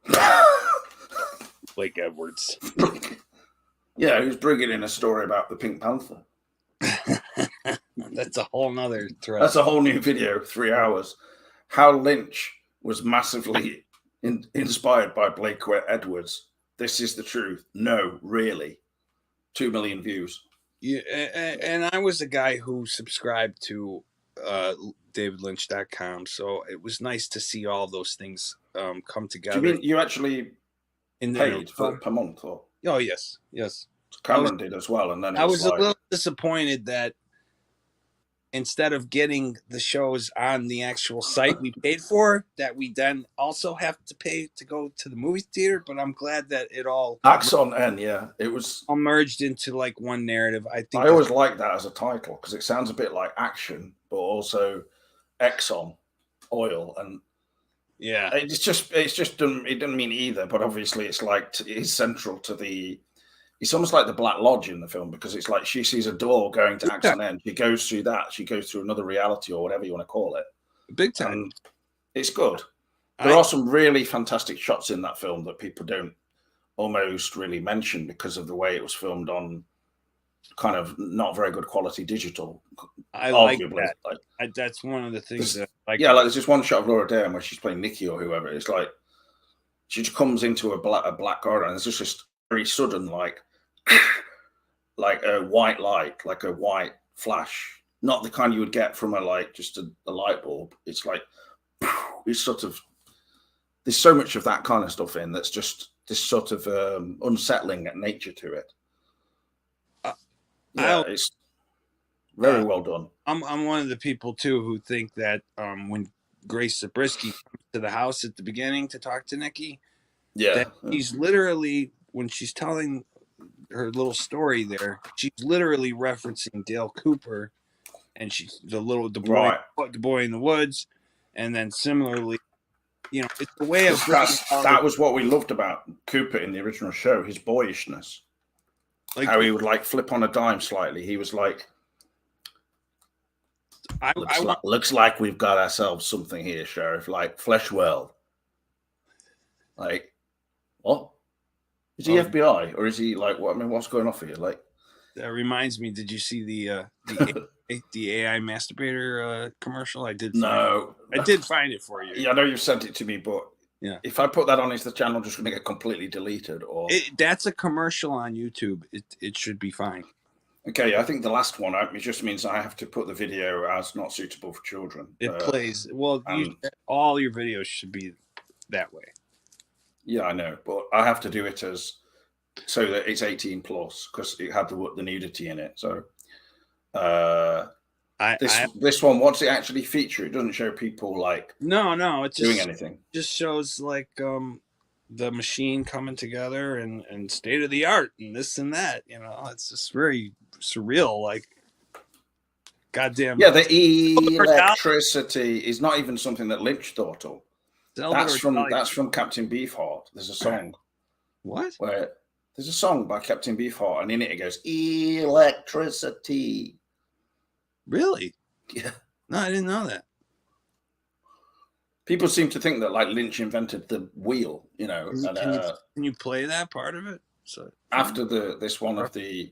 Blake Edwards. Yeah, who's bringing in a story about the Pink Panther. That's a whole nother thread. That's a whole new video, 3 hours. How Lynch was massively inspired by Blake Edwards. This is the truth. No, really. 2 million views. Yeah, and I was a guy who subscribed to DavidLynch.com, so it was nice to see all those things come together. Do you mean you actually paid per month? Or? Oh, yes. Cameron did as well, and then I was a little disappointed that instead of getting the shows on the actual site we paid for, that we then also have to pay to go to the movie theater. But I'm glad that it all Axon N, yeah, it was all merged into like one narrative. I always like that as a title because it sounds a bit like action, but also Exxon oil, and yeah, it doesn't mean either. But obviously, it's central to the. It's almost like the Black Lodge in the film because it's like she sees a door going to Axon N. She goes through that. She goes through another reality or whatever you want to call it. Big time. And it's good. There are some really fantastic shots in that film that people don't almost really mention because of the way it was filmed on kind of not very good quality digital. I arguably. Like that. That's one of the things that I like. Yeah, like there's just one shot of Laura Dern where she's playing Nikki or whoever. It's like she just comes into a black corridor and it's just very sudden, like a white light, like a white flash, not the kind you would get from a light bulb. It's like it's sort of there's so much of that kind of stuff in that's just this sort of unsettling nature to it. It's very well done. I'm one of the people too who think that when Grace Zabriskie comes to the house at the beginning to talk to Nikki, that he's literally, when she's telling her little story there, she's literally referencing Dale Cooper, and she's the boy in the woods, and then similarly, it's the way of that was what we loved about Cooper in the original show, his boyishness, like how he would like flip on a dime slightly. He was like, looks like we've got ourselves something here, Sheriff, like Flesh World. Like, what? Is he FBI or is he like what? I mean, what's going on here? Like, that reminds me. Did you see the AI masturbator commercial? I did. I did find it for you. Yeah, I know you sent it to me, but if I put that on, is the channel just going to get completely deleted? Or that's a commercial on YouTube. It should be fine. Okay, I think the last one it just means I have to put the video as not suitable for children. It plays well. All your videos should be that way. Yeah, I know, but I have to do it as so that it's 18 plus because it had the nudity in it. So this one, what's it actually feature? It doesn't show people like no, it just doing anything. Just shows like the machine coming together and state of the art and this and that. You know, it's just very surreal. Like, goddamn. Yeah, the electricity is not even something that Lynch thought of. That's from Captain Beefheart. There's a song. What? Where there's a song by Captain Beefheart, and in it goes electricity. Really? Yeah. No, I didn't know that. People seem to think that like Lynch invented the wheel, you know. Can you play that part of it? So after this one of the,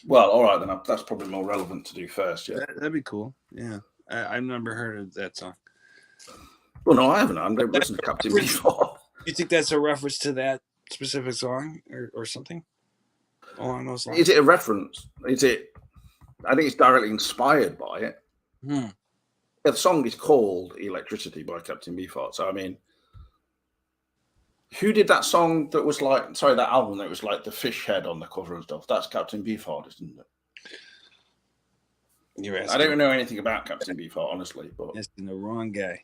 well, all right, then that's probably more relevant to do first. Yeah, that'd be cool. Yeah, I've never heard of that song. Well, no, I haven't. I don't listen to Captain Beefheart. You think that's a reference to that specific song or something along those lines? Is it a reference? Is it? I think it's directly inspired by it. Yeah, the song is called Electricity by Captain Beefheart. So, I mean, who did that song that was like, that album that was like the fish head on the cover and stuff? That's Captain Beefheart, isn't it? I don't know anything about Captain Beefheart, honestly. But asking the wrong guy.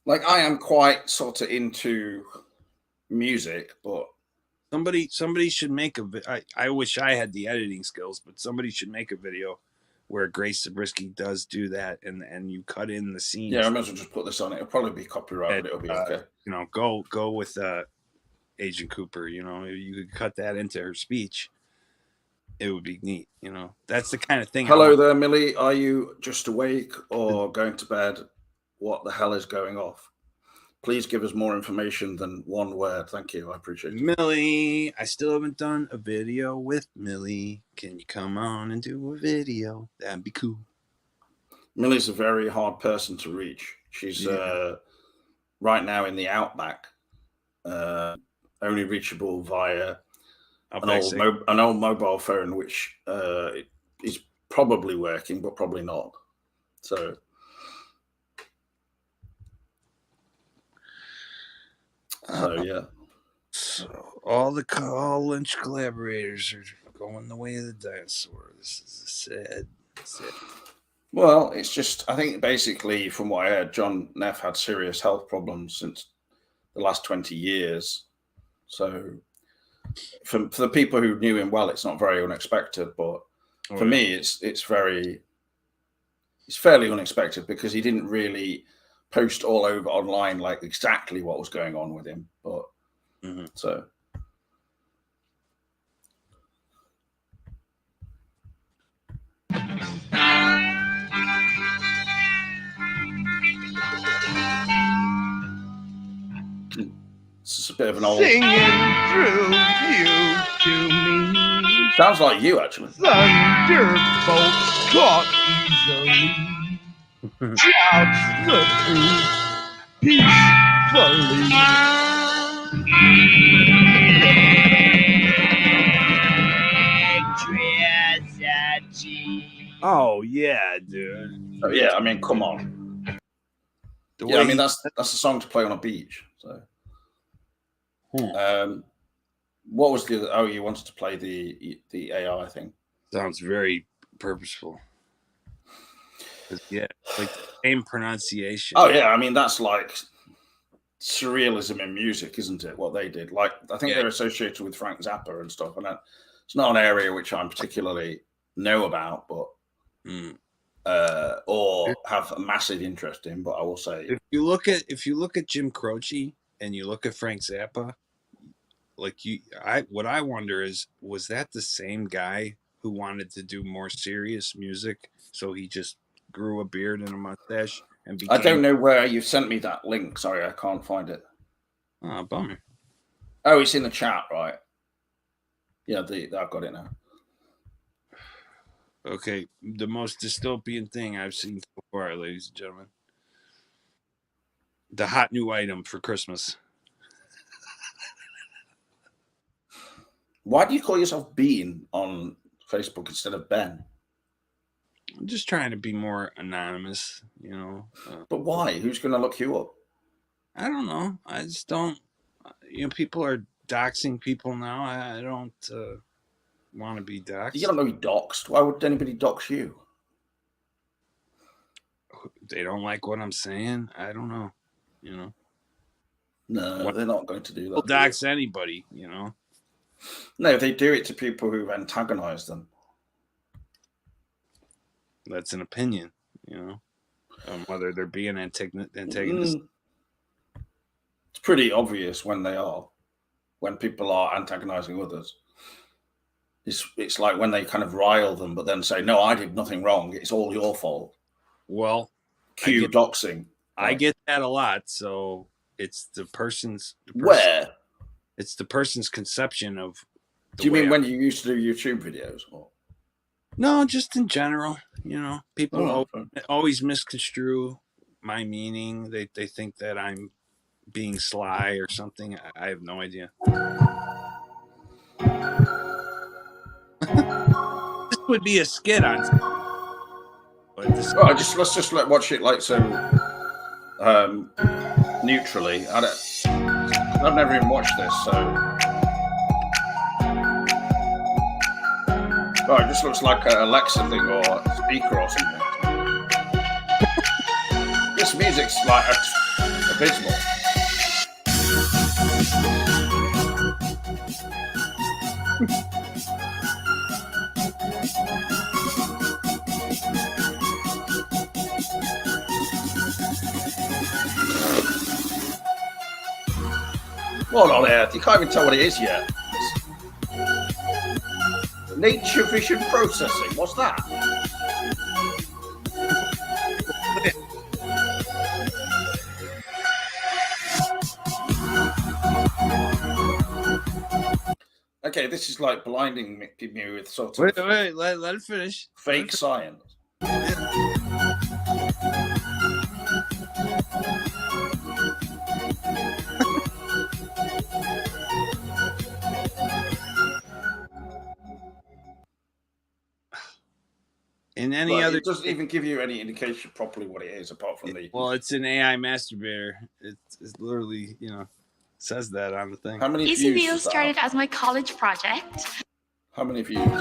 Like, I am quite sort of into music, but somebody should make I wish I had the editing skills, but somebody should make a video where Grace Zabriskie does do that, and you cut in the scenes. Yeah, I might as well just put this on. It'll probably be copyrighted. It'll be okay. You know, go with Agent Cooper. You know, you could cut that into her speech. It would be neat. You know, that's the kind of thing. Hello there, Millie. Are you just awake or going to bed? What the hell is going off? Please give us more information than one word. Thank you. I appreciate it. Millie, I still haven't done a video with Millie. Can you come on and do a video? That'd be cool. Millie's a very hard person to reach. She's right now in the outback, only reachable via an old mobile phone, which is probably working, but probably not. So... yeah. So all Lynch collaborators are going the way of the dinosaur. This is sad. Well, it's just, I think basically from what I heard, John Neff had serious health problems since the last 20 years. So for the people who knew him well, it's not very unexpected. But for me, it's fairly unexpected because he didn't really post all over online like exactly what was going on with him, but so it's a bit of an old singing through you to me. Sounds like you actually. Thunderbolts caught easily. Shouts the truth peacefully. Oh yeah, dude. Oh, yeah, I mean, come on. Yeah, I mean that's a song to play on a beach. So, what was the other? Oh, you wanted to play the AI thing. Sounds very purposeful. Yeah, like the same pronunciation. Oh yeah, I mean that's like surrealism in music, isn't it? What they did, like I think they're associated with Frank Zappa and stuff, and it's not an area which I'm particularly know about, but or have a massive interest in. But I will say, if you look at Jim Croce and you look at Frank Zappa, like what I wonder is, was that the same guy who wanted to do more serious music, so he just grew a beard and a mustache and became... I don't know where you sent me that link. Sorry, I can't find it. Oh, bummer. Oh, it's in the chat, right? Yeah, I've got it now. Okay, the most dystopian thing I've seen so far, ladies and gentlemen. The hot new item for Christmas. Why do you call yourself Bean on Facebook instead of Ben? I'm just trying to be more anonymous, you know. But why? Who's going to look you up? I don't know. I just don't. You know, people are doxing people now. I don't want to be doxed. You don't know, be doxed. Why would anybody dox you? They don't like what I'm saying. I don't know. You know. No, they're not going to do that. They'll dox anybody. You know. No, they do it to people who've antagonized them. That's an opinion, you know, whether they're being antagonist. It's pretty obvious when they are, when people are antagonizing others. It's like when they kind of rile them, but then say, "No, I did nothing wrong. It's all your fault." Well, cue doxing. I get that a lot. So it's the person's where it's the person's conception of. Do you mean when you used to do YouTube videos? Or? No, just in general. You know, people always misconstrue my meaning. They think that I'm being sly or something. I have no idea. This would be a skit on. But this let's just watch it like so neutrally. I've never even watched this, so. Oh, it just looks like an Alexa thing or a speaker or something. This music's like abysmal. What on earth? You can't even tell what it is yet. Nature vision processing. What's that? Okay, this is like blinding me with sort of. Wait, let it finish. Fake science. In any other, it doesn't even give you any indication properly what it is, apart from the. Well, it's an AI masturbator. It's literally, says that on the thing. How many Easy views? Views started as my college project. How many views?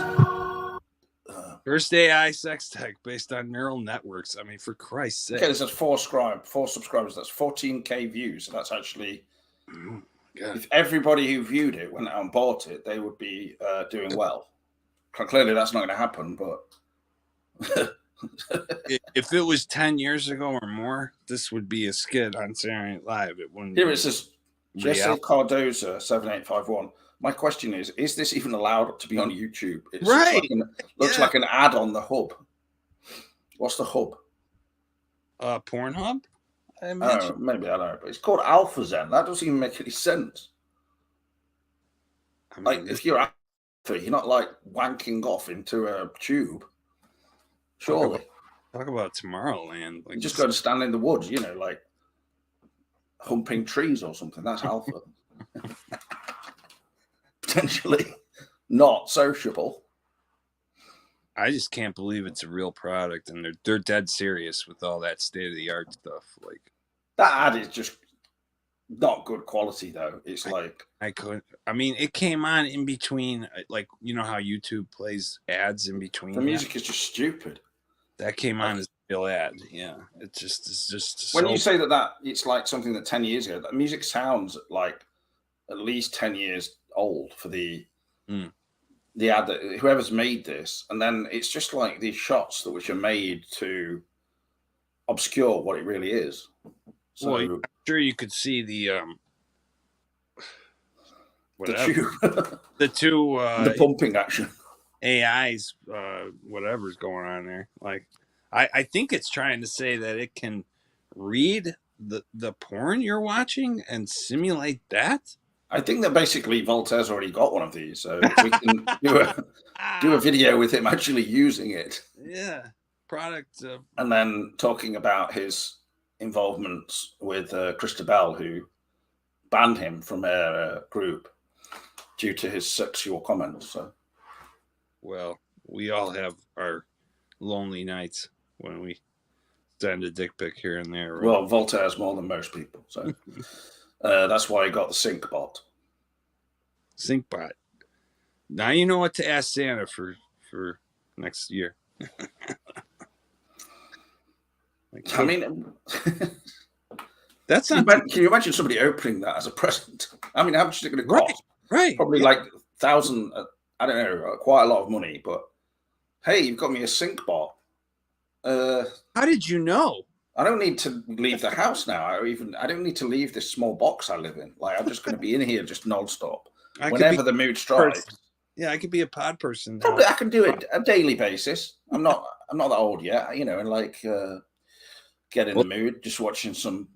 First AI sex tech based on neural networks. I mean, for Christ's sake. Okay, this has 4 subscribers. That's 14k views. So that's actually. If everybody who viewed it went out and bought it, they would be doing well. Clearly, that's not going to happen, but. If it was 10 years ago or more, this would be a skit on Saturday Night Live. It wouldn't. Here it says Jesse Cardoza 7851. My question is this even allowed to be on YouTube? It looks like an ad on the hub. What's the hub? Pornhub? Maybe I don't know, but it's called Alpha Zen. That doesn't even make any sense. I mean, like if you're Alpha, you're not like wanking off into a tube. Surely. Talk about Tomorrowland. Like, you just go to stand in the woods, like humping trees or something. That's Alpha. Potentially not sociable. I just can't believe it's a real product, and they're dead serious with all that state of the art stuff. Like that ad is just not good quality, though. It's it came on in between, like how YouTube plays ads in between. The music is just stupid. That came on as a real ad. Yeah, it's just. When you say that it's like something that 10 years ago, that music sounds like at least 10 years old for the ad that whoever's made this, and then it's just like these shots which are made to obscure what it really is. So I'm sure you could see the the two the pumping action. AI's whatever's going on there. Like I think it's trying to say that it can read the porn you're watching and simulate that. I think that basically Voltaire's already got one of these, so we can do a video with him actually using it. Yeah, product. And then talking about his involvements with Christabel, who banned him from her group. due to his sexual comments. So, Well, we all have our lonely nights when we send a dick pic here and there. Right? Well, Voltaire's more than most people, so that's why he got the sync bot. Sync bot. Now you know what to ask Santa for next year. I mean, that's can not. You imagine somebody opening that as a present? I mean, how much is it going to cost? Right. Probably like 1,000. I don't know, quite a lot of money. But hey, you've got me a sync bot. How did you know? I don't need to leave the house now. I don't need to leave this small box I live in. Like, I'm just going to be in here just nonstop. Whenever the mood strikes. Yeah, I could be a pod person. Probably I can do it a daily basis. I'm not that old yet, and like get in the mood, just watching some.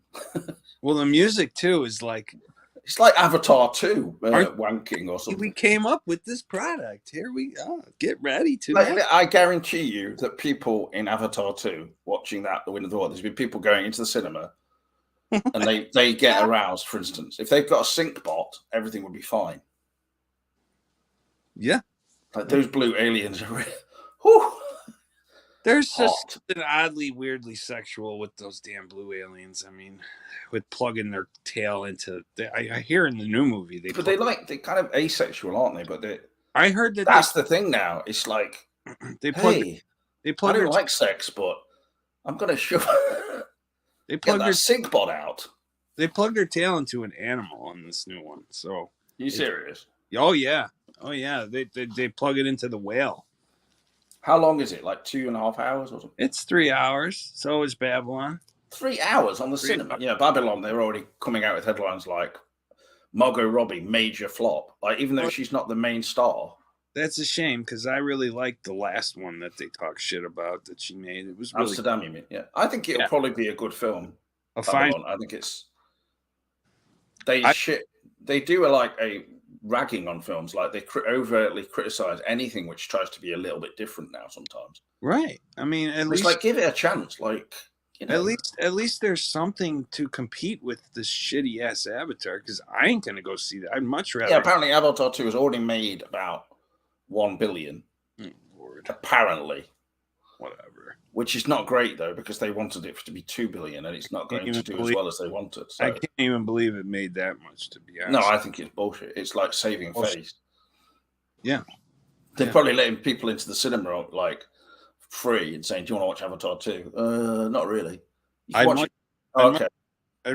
Well, the music too is like. It's like Avatar 2, wanking or something. We came up with this product. Here we are. Get ready to. I guarantee you that people in Avatar 2 watching that, The Wind of the Water, there's been people going into the cinema and they get aroused, for instance. If they've got a sync bot, everything would be fine. Yeah. Like those blue aliens are really. Whew, there's just an oddly, weirdly sexual with those damn blue aliens. I mean, with plugging their tail into. I hear in the new movie they're kind of asexual, aren't they? But I heard that's the thing now. It's like they plug. I don't like sex, but I'm gonna shove. They plug their sync bot out. They plug their tail into an animal on this new one. So you serious? Oh yeah. They plug it into the whale. How long is it? Like 2.5 hours or something? It's 3 hours. So is Babylon. 3 hours on the cinema. Yeah, Babylon. They're already coming out with headlines like Margot Robbie major flop. Like even though she's not the main star. That's a shame because I really liked the last one that they talk shit about that she made. It was really Amsterdam. You mean? Yeah, I think it'll probably be a good film. I think it's they do a ragging on films, like they overtly criticize anything which tries to be a little bit different now sometimes. Right. I mean, at least like give it a chance. Like at least there's something to compete with this shitty ass Avatar because I ain't gonna go see that. I'd much rather. Yeah, apparently Avatar 2 has already made about 1 billion. Lord. Apparently. Whatever. Which is not great though, because they wanted it to be 2 billion, and it's not going to do as well as they wanted. So. I can't even believe it made that much, to be honest. No, I think it's bullshit. It's like saving face. Yeah. They're probably letting people into the cinema like free and saying, "Do you want to watch Avatar 2?" Not really. I'd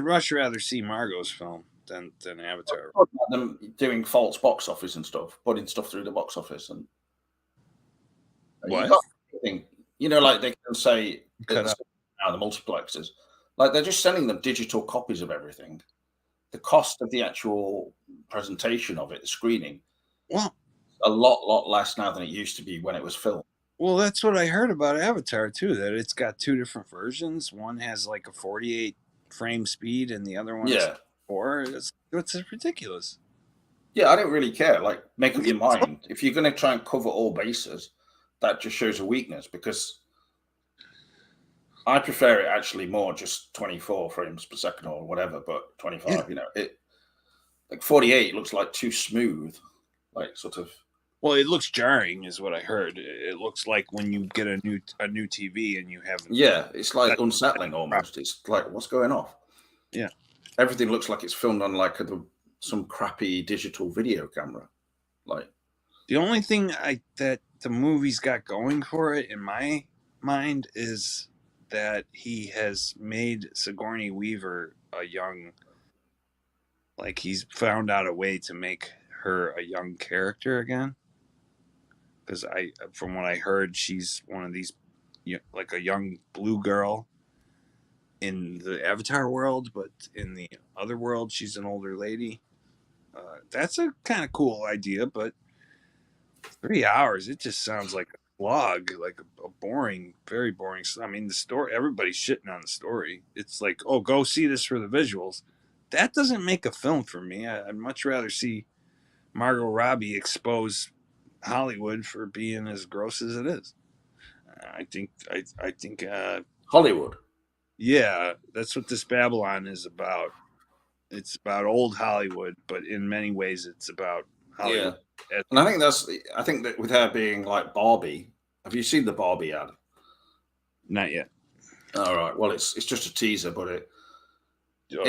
much rather see Margot's film than Avatar. Them doing false box office and stuff, putting stuff through the box office and what? Like they can say now the multiplexes, like they're just sending them digital copies of everything. The cost of the actual presentation of it, the screening, a lot less now than it used to be when it was filmed. Well, that's what I heard about Avatar too. That it's got 2 different versions. One has like a 48 frame speed, and the other one is 4. It's ridiculous. Yeah, I don't really care. Like, make up your mind. If you're going to try and cover all bases, that just shows a weakness, because I prefer it actually more just 24 frames per second or whatever, but 25, it like 48 looks like too smooth, like sort of. Well, it looks jarring, is what I heard. It looks like when you get a new TV and you have. Yeah, it's like unsettling almost. It's like, what's going on? Yeah, everything looks like it's filmed on like some crappy digital video camera. Like the only thing that the movie's got going for it in my mind is that he has made Sigourney Weaver a young. Like he's found out a way to make her a young character again. Because from what I heard, she's one of these, like a young blue girl in the Avatar world, but in the other world, she's an older lady. That's a kind of cool idea, but 3 hours, it just sounds like a slog, like a boring, very boring. I mean, the story, everybody's shitting on the story. It's like, oh, go see this for the visuals. That doesn't make a film for me. I'd much rather see Margot Robbie expose Hollywood for being as gross as it is. I think Hollywood. Yeah, that's what this Babylon is about. It's about old Hollywood, but in many ways it's about Hollywood. Yeah. And I think that with her being like Barbie, have you seen the Barbie ad? Not yet. All right. Well, it's just a teaser, but it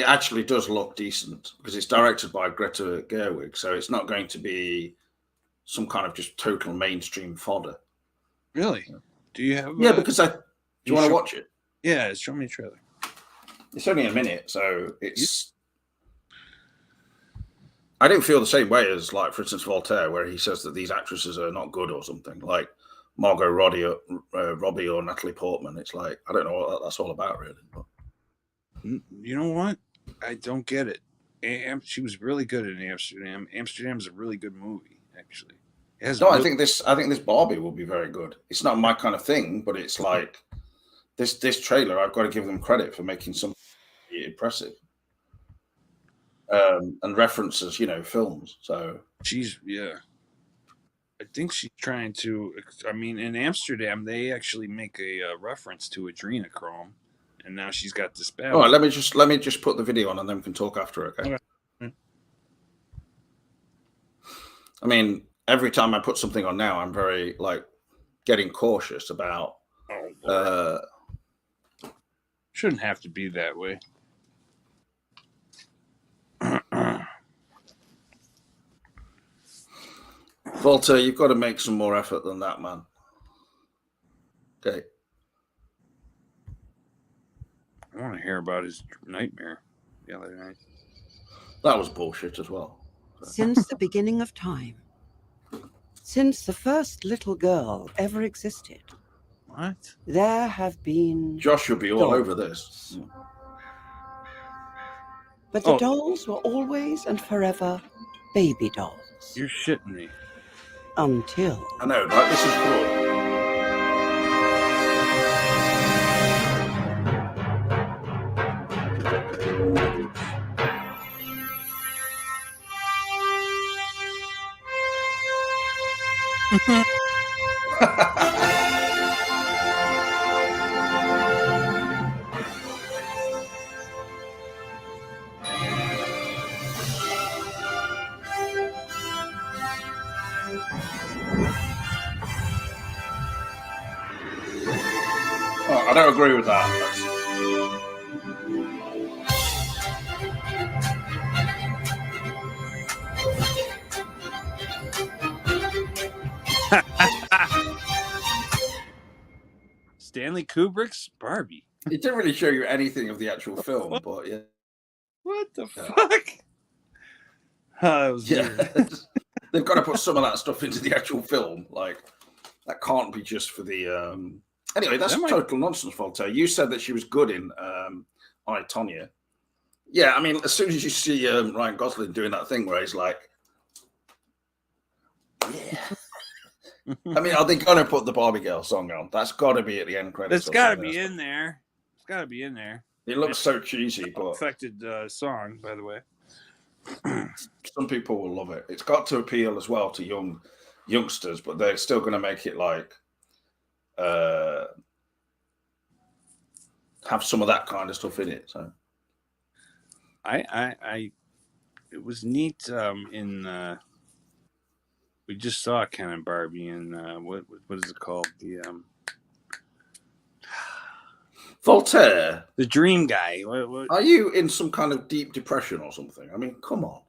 actually does look decent because it's directed by Greta Gerwig, so it's not going to be some kind of just total mainstream fodder. Really? Do you have? Yeah, because do you want to watch it? Yeah, show me a trailer. It's only a minute, so it's. I don't feel the same way as, like, for instance, Voltaire, where he says that these actresses are not good or something, like Margot Robbie or Natalie Portman. It's like, I don't know what that's all about, really. But... You know what? I don't get it. She was really good in Amsterdam. Amsterdam's a really good movie, actually. I think this Barbie will be very good. It's not my kind of thing, but it's like this trailer. I've got to give them credit for making something impressive. And references, films. So I think she's trying to. I mean, in Amsterdam, they actually make a reference to adrenochrome, and now she's got this battle. All right, let me just put the video on, and then we can talk after. Okay. I mean, every time I put something on now, I'm very getting cautious about. Shouldn't have to be that way. Voltaire, you've got to make some more effort than that, man. Okay. I want to hear about his nightmare the other night. That was bullshit as well. Since the beginning of time, since the first little girl ever existed, what? There have been. Josh will be all over this. But the dolls were always and forever baby dolls. You're shitting me. Until. I know, right? This is cool. I don't agree with that. Stanley Kubrick's Barbie. It didn't really show you anything of the actual film, but yeah. What the fuck? That was weird. They've got to put some of that stuff into the actual film. Like, that can't be just for the... Anyway, that's total nonsense, Voltaire. You said that she was good in I, Tonya. Yeah, I mean, as soon as you see Ryan Gosling doing that thing where he's like, yeah. I mean, are they going to put the Barbie Girl song on? That's got to be at the end credits. It's got to be in there. It's got to be in there. It looks so cheesy, but... Affected song, by the way. Some people will love it. It's got to appeal as well to youngsters, but they're still going to make it like... have some of that kind of stuff in it. So, it was neat. We just saw Ken and Barbie, and what is it called? The Voltaire, the Dream Guy. What? Are you in some kind of deep depression or something? I mean, come on.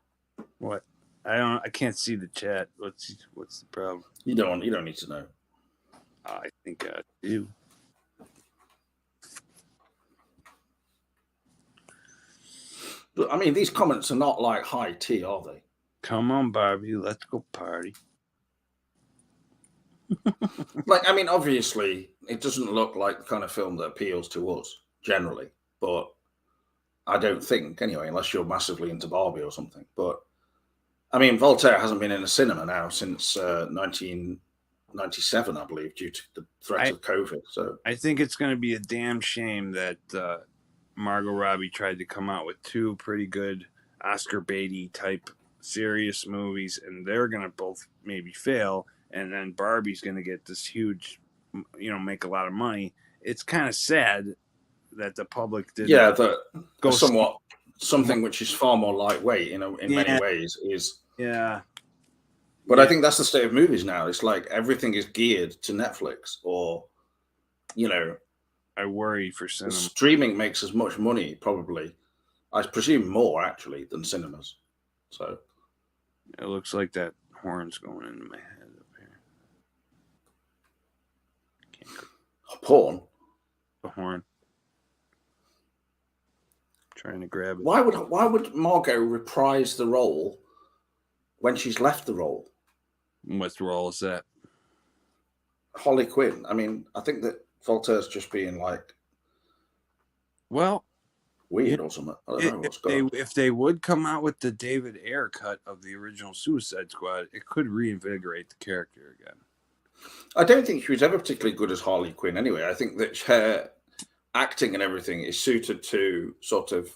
What? I can't see the chat. What's the problem? You don't need to know. I think I do. But I mean, these comments are not like high tea, are they? Come on, Barbie, let's go party. Like, I mean, obviously, it doesn't look like the kind of film that appeals to us generally, but I don't think, anyway, unless you're massively into Barbie or something. But I mean, Voltaire hasn't been in a cinema now since 1997, I believe, due to the threat of COVID. So I think it's going to be a damn shame that Margot Robbie tried to come out with two pretty good Oscar baity type serious movies, and they're going to both maybe fail, and then Barbie's going to get this huge, make a lot of money. It's kind of sad that the public didn't. Yeah, go somewhat something which is far more lightweight, in many ways is. Yeah. But I think that's the state of movies now. It's like everything is geared to Netflix, or I worry for cinema. Streaming makes as much money, probably, I presume more actually, than cinemas. So it looks like that horn's going into my head up here. Porn. The horn. Trying to grab it. Why would Margot reprise the role when she's left the role? What role is that? Harley Quinn. I mean, I think that Voltaire's just being like, well, weird or something. I don't know what's going on. If they would come out with the David Ayer cut of the original Suicide Squad, it could reinvigorate the character again. I don't think she was ever particularly good as Harley Quinn anyway. I think that her acting and everything is suited to sort of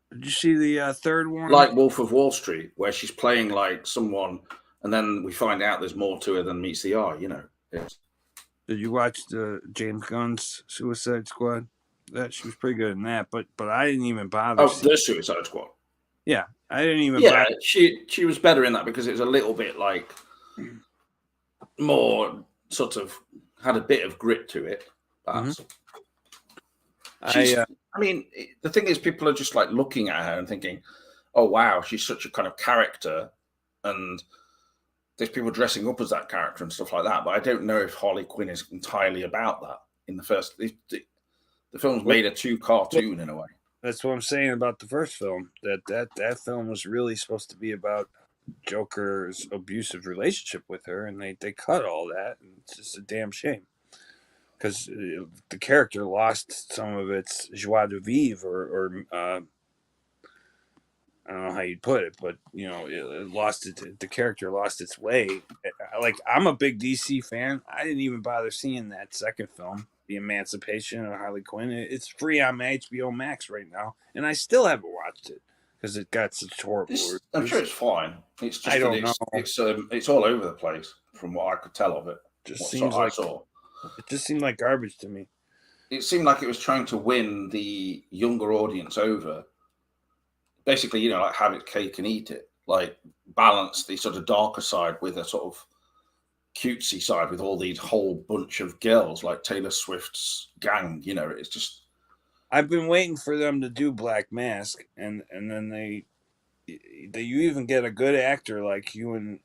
did you see the third one? Like Wolf of Wall Street, where she's playing like someone, and then we find out there's more to her than meets the eye, Yes. Did you watch the James Gunn's Suicide Squad? That she was pretty good in that, but I didn't even bother. Oh, the Suicide Squad. Yeah, I didn't even. Yeah, she was better in that because it was a little bit like more sort of had a bit of grit to it. Perhaps. I mean, the thing is, people are just like looking at her and thinking, "Oh wow, she's such a kind of character," and there's people dressing up as that character and stuff like that. But I don't know if Harley Quinn is entirely about that. In the first, the film's made a too cartoon in a way. That's what I'm saying about the first film. That film was really supposed to be about Joker's abusive relationship with her, and they cut all that. And it's just a damn shame. Because the character lost some of its joie de vivre, or I don't know how you'd put it, but it lost it. The character lost its way. Like, I'm a big DC fan. I didn't even bother seeing that second film, The Emancipation of Harley Quinn. It's free on my HBO Max right now, and I still haven't watched it because it got such horrible reviews. I'm sure it's fine. It's just I don't know. It's all over the place from what I could tell of it. Just seems like it just seemed like garbage to me. It seemed like it was trying to win the younger audience over. Basically, like have it cake and eat it. Like balance the sort of darker side with a sort of cutesy side with all these whole bunch of girls like Taylor Swift's gang. It's just. I've been waiting for them to do Black Mask, and then you even get a good actor like you and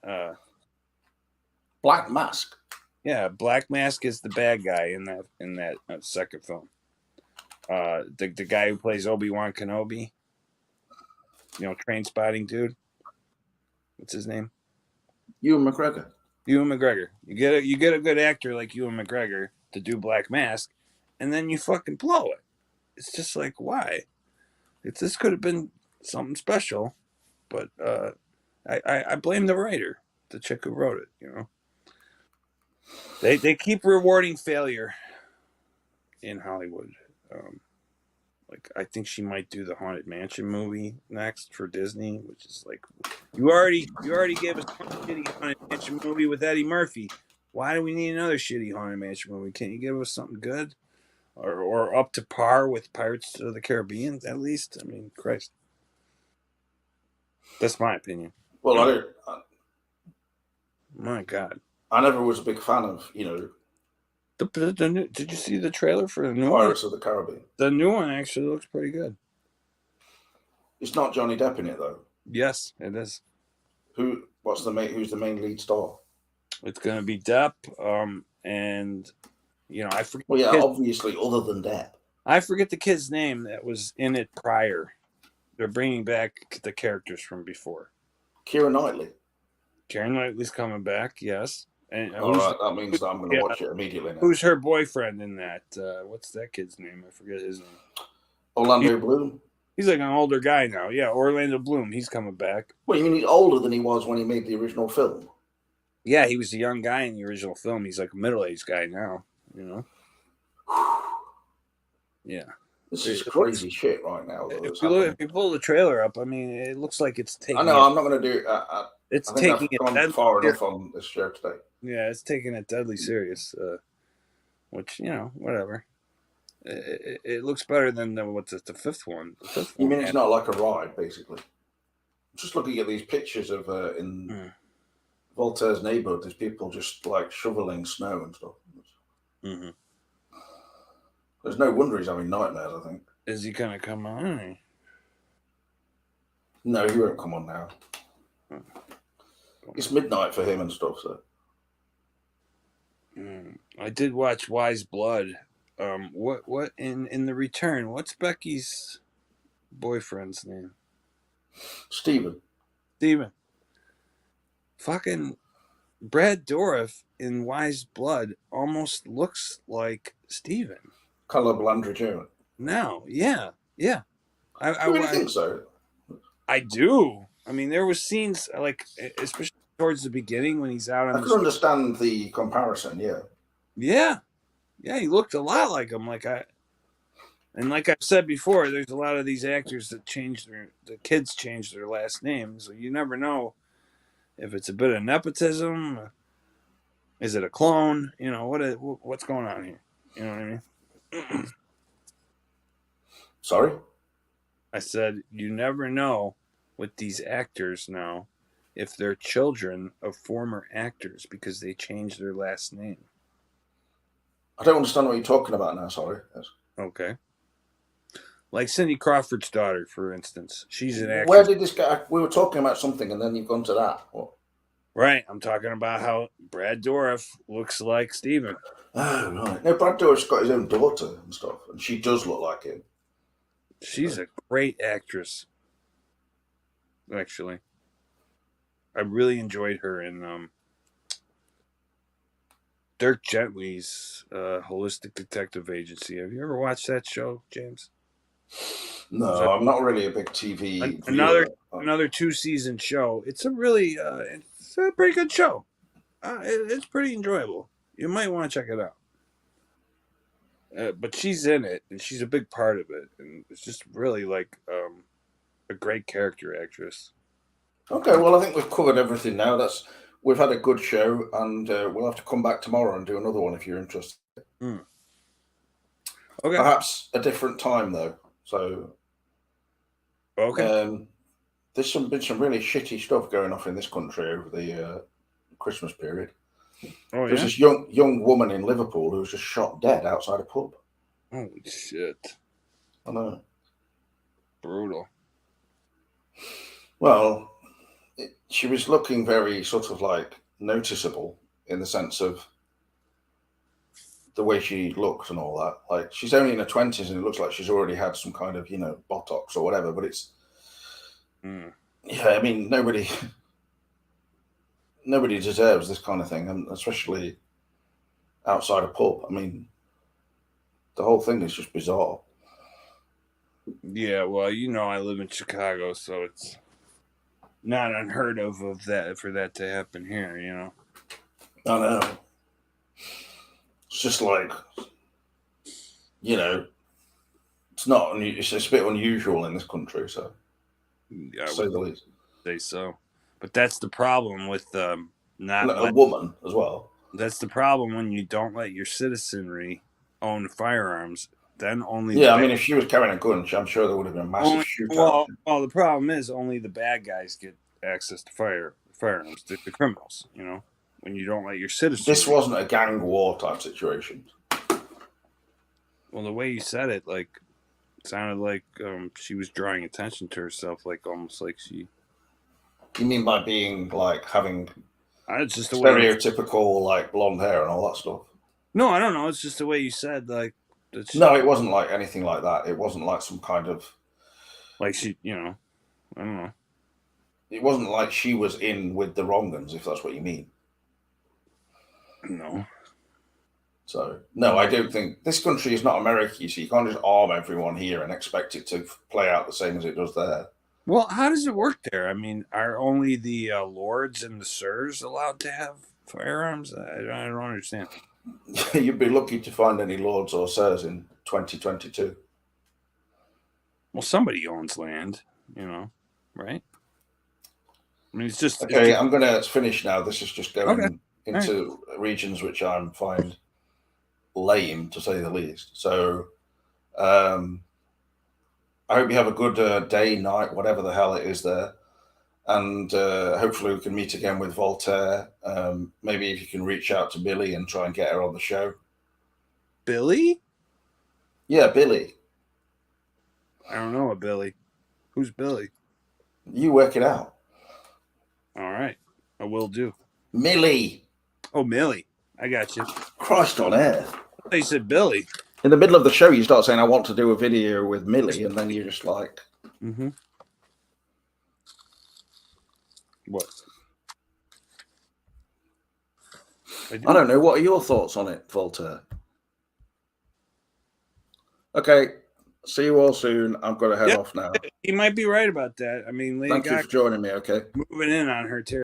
Black Mask. Yeah, Black Mask is the bad guy in that second film. The guy who plays Obi-Wan Kenobi, train spotting dude. What's his name? Ewan McGregor. Ewan McGregor. You get a good actor like Ewan McGregor to do Black Mask, and then you fucking blow it. It's just like, why? This could have been something special, but I blame the writer, the chick who wrote it. They keep rewarding failure in Hollywood. Like, I think she might do the Haunted Mansion movie next for Disney, which is like, you already gave us one shitty Haunted Mansion movie with Eddie Murphy. Why do we need another shitty Haunted Mansion movie? Can't you give us something good, or up to par with Pirates of the Caribbean at least? I mean, Christ, that's my opinion. Well, my God. I never was a big fan of, Did you see the trailer for the new Pirates of the Caribbean? The new one actually looks pretty good. It's not Johnny Depp in it, though. Yes, it is. Who's the main lead star? It's going to be Depp, and I forget. Well, yeah, obviously, other than Depp, I forget the kid's name that was in it prior. They're bringing back the characters from before. Keira Knightley. Keira Knightley's coming back, yes. And all right, that means that I'm going to watch it immediately now. Who's her boyfriend in that? What's that kid's name? I forget his name. Orlando Bloom. He's like an older guy now. Yeah, Orlando Bloom. He's coming back. Well, you mean he's older than he was when he made the original film? Yeah, he was a young guy in the original film. He's like a middle-aged guy now, Yeah. This is crazy shit right now. If you pull the trailer up, I mean, it looks like it's taking. I know. I'm not going to do it. It's I think taking I've gone far enough on this show today. Yeah, it's taking it deadly serious. Which whatever. It looks better than what's the fifth one. You mean it's not like a ride, basically? just looking at these pictures of in Voltaire's neighborhood. There's people just like shoveling snow and stuff. Mm-hmm. There's no wonder he's having nightmares, I think. Is he gonna come on? No, he won't come on now. It's midnight for him and stuff, so. I did watch Wise Blood. What in the return? What's Becky's boyfriend's name? Steven. Fucking Brad Dourif in Wise Blood almost looks like Steven. Color Blandry. No, yeah. I really think so. I do. I mean, there was scenes like, especially towards the beginning when he's out on. I can understand the comparison. Yeah. He looked a lot like him. And like I've said before, there's a lot of these actors that the kids change their last names, so you never know if it's a bit of nepotism. Is it a clone? You know what's going on here? You know what I mean? Sorry? I said you never know with these actors now if they're children of former actors because they change their last name. I don't understand what you're talking about now. Sorry. Yes. Okay. Like Cindy Crawford's daughter, for instance. She's an actress. Where did this guy... We were talking about something and then you've gone to that. What? Right. I'm talking about how Brad Dourif looks like Steven. Oh, right. No, Brad Dourif's got his own daughter and stuff, and she does look like him. She's a great actress, actually. I really enjoyed her in Dirk Gently's Holistic Detective Agency. Have you ever watched that show, James? No, I'm not really a big TV another 2-season show. It's a really it's a pretty good show. It's pretty enjoyable. You might want to check it out. But she's in it, and she's a big part of it, and it's just really like a great character actress. Okay, well, I think we've covered everything now. We've had a good show, and we'll have to come back tomorrow and do another one if you're interested. Okay. Perhaps a different time, though. So, okay. There's been some really shitty stuff going off in this country over the Christmas period. Oh, There's this young woman in Liverpool who was just shot dead outside a pub. Holy shit. I know. Brutal. Well, she was looking very sort of like noticeable in the sense of the way she looked and all that. Like, she's only in her 20s and it looks like she's already had some kind of, Botox or whatever, but it's... Yeah, I mean, nobody deserves this kind of thing, and especially outside a pub. I mean, the whole thing is just bizarre. Yeah, well, I live in Chicago, so it's not unheard of that for that to happen here. I know. It's just like, it's not. It's a bit unusual in this country, so yeah, to say the least. Say so, but that's the problem with not a woman as well. That's the problem when you don't let your citizenry own firearms. Then only I mean, if she was carrying a gun, I'm sure there would have been a massive shootout. Well, the problem is only the bad guys get access to firearms. The criminals, when you don't let your citizens. This wasn't a gang war type situation. Well, the way you said it, sounded like she was drawing attention to herself, almost like she. You mean by being having it's just stereotypical blonde hair and all that stuff? No, I don't know. It's just the way you said No, it wasn't like anything like that. It wasn't like some kind of she, I don't know. It wasn't like she was in with the wrong ones, if that's what you mean. No. So, no, I don't think... This country is not America, you see. You can't just arm everyone here and expect it to play out the same as it does there. Well, how does it work there? I mean, are only the lords and the sirs allowed to have firearms? I don't understand. You'd be lucky to find any lords or sirs in 2022. Well, somebody owns land, right? I mean, it's just... Okay, I'm going to finish now. This is just going into regions which I find lame, to say the least. So, I hope you have a good day, night, whatever the hell it is there. And hopefully we can meet again with Voltaire. Maybe if you can reach out to Billy and try and get her on the show. Billy? Yeah, Billy. I don't know a Billy. Who's Billy? You work it out. All right. I will do. Millie. Oh, Millie. I got you. Christ on earth. They said Billy. In the middle of the show, you start saying, I want to do a video with Millie, and then you're just like... Mm-hmm. What? I don't know. What are your thoughts on it, Voltaire? Okay. See you all soon. I'm going to head off now. He might be right about that. I mean, Lady Thank you Gaga for joining me, okay? moving in on her territory.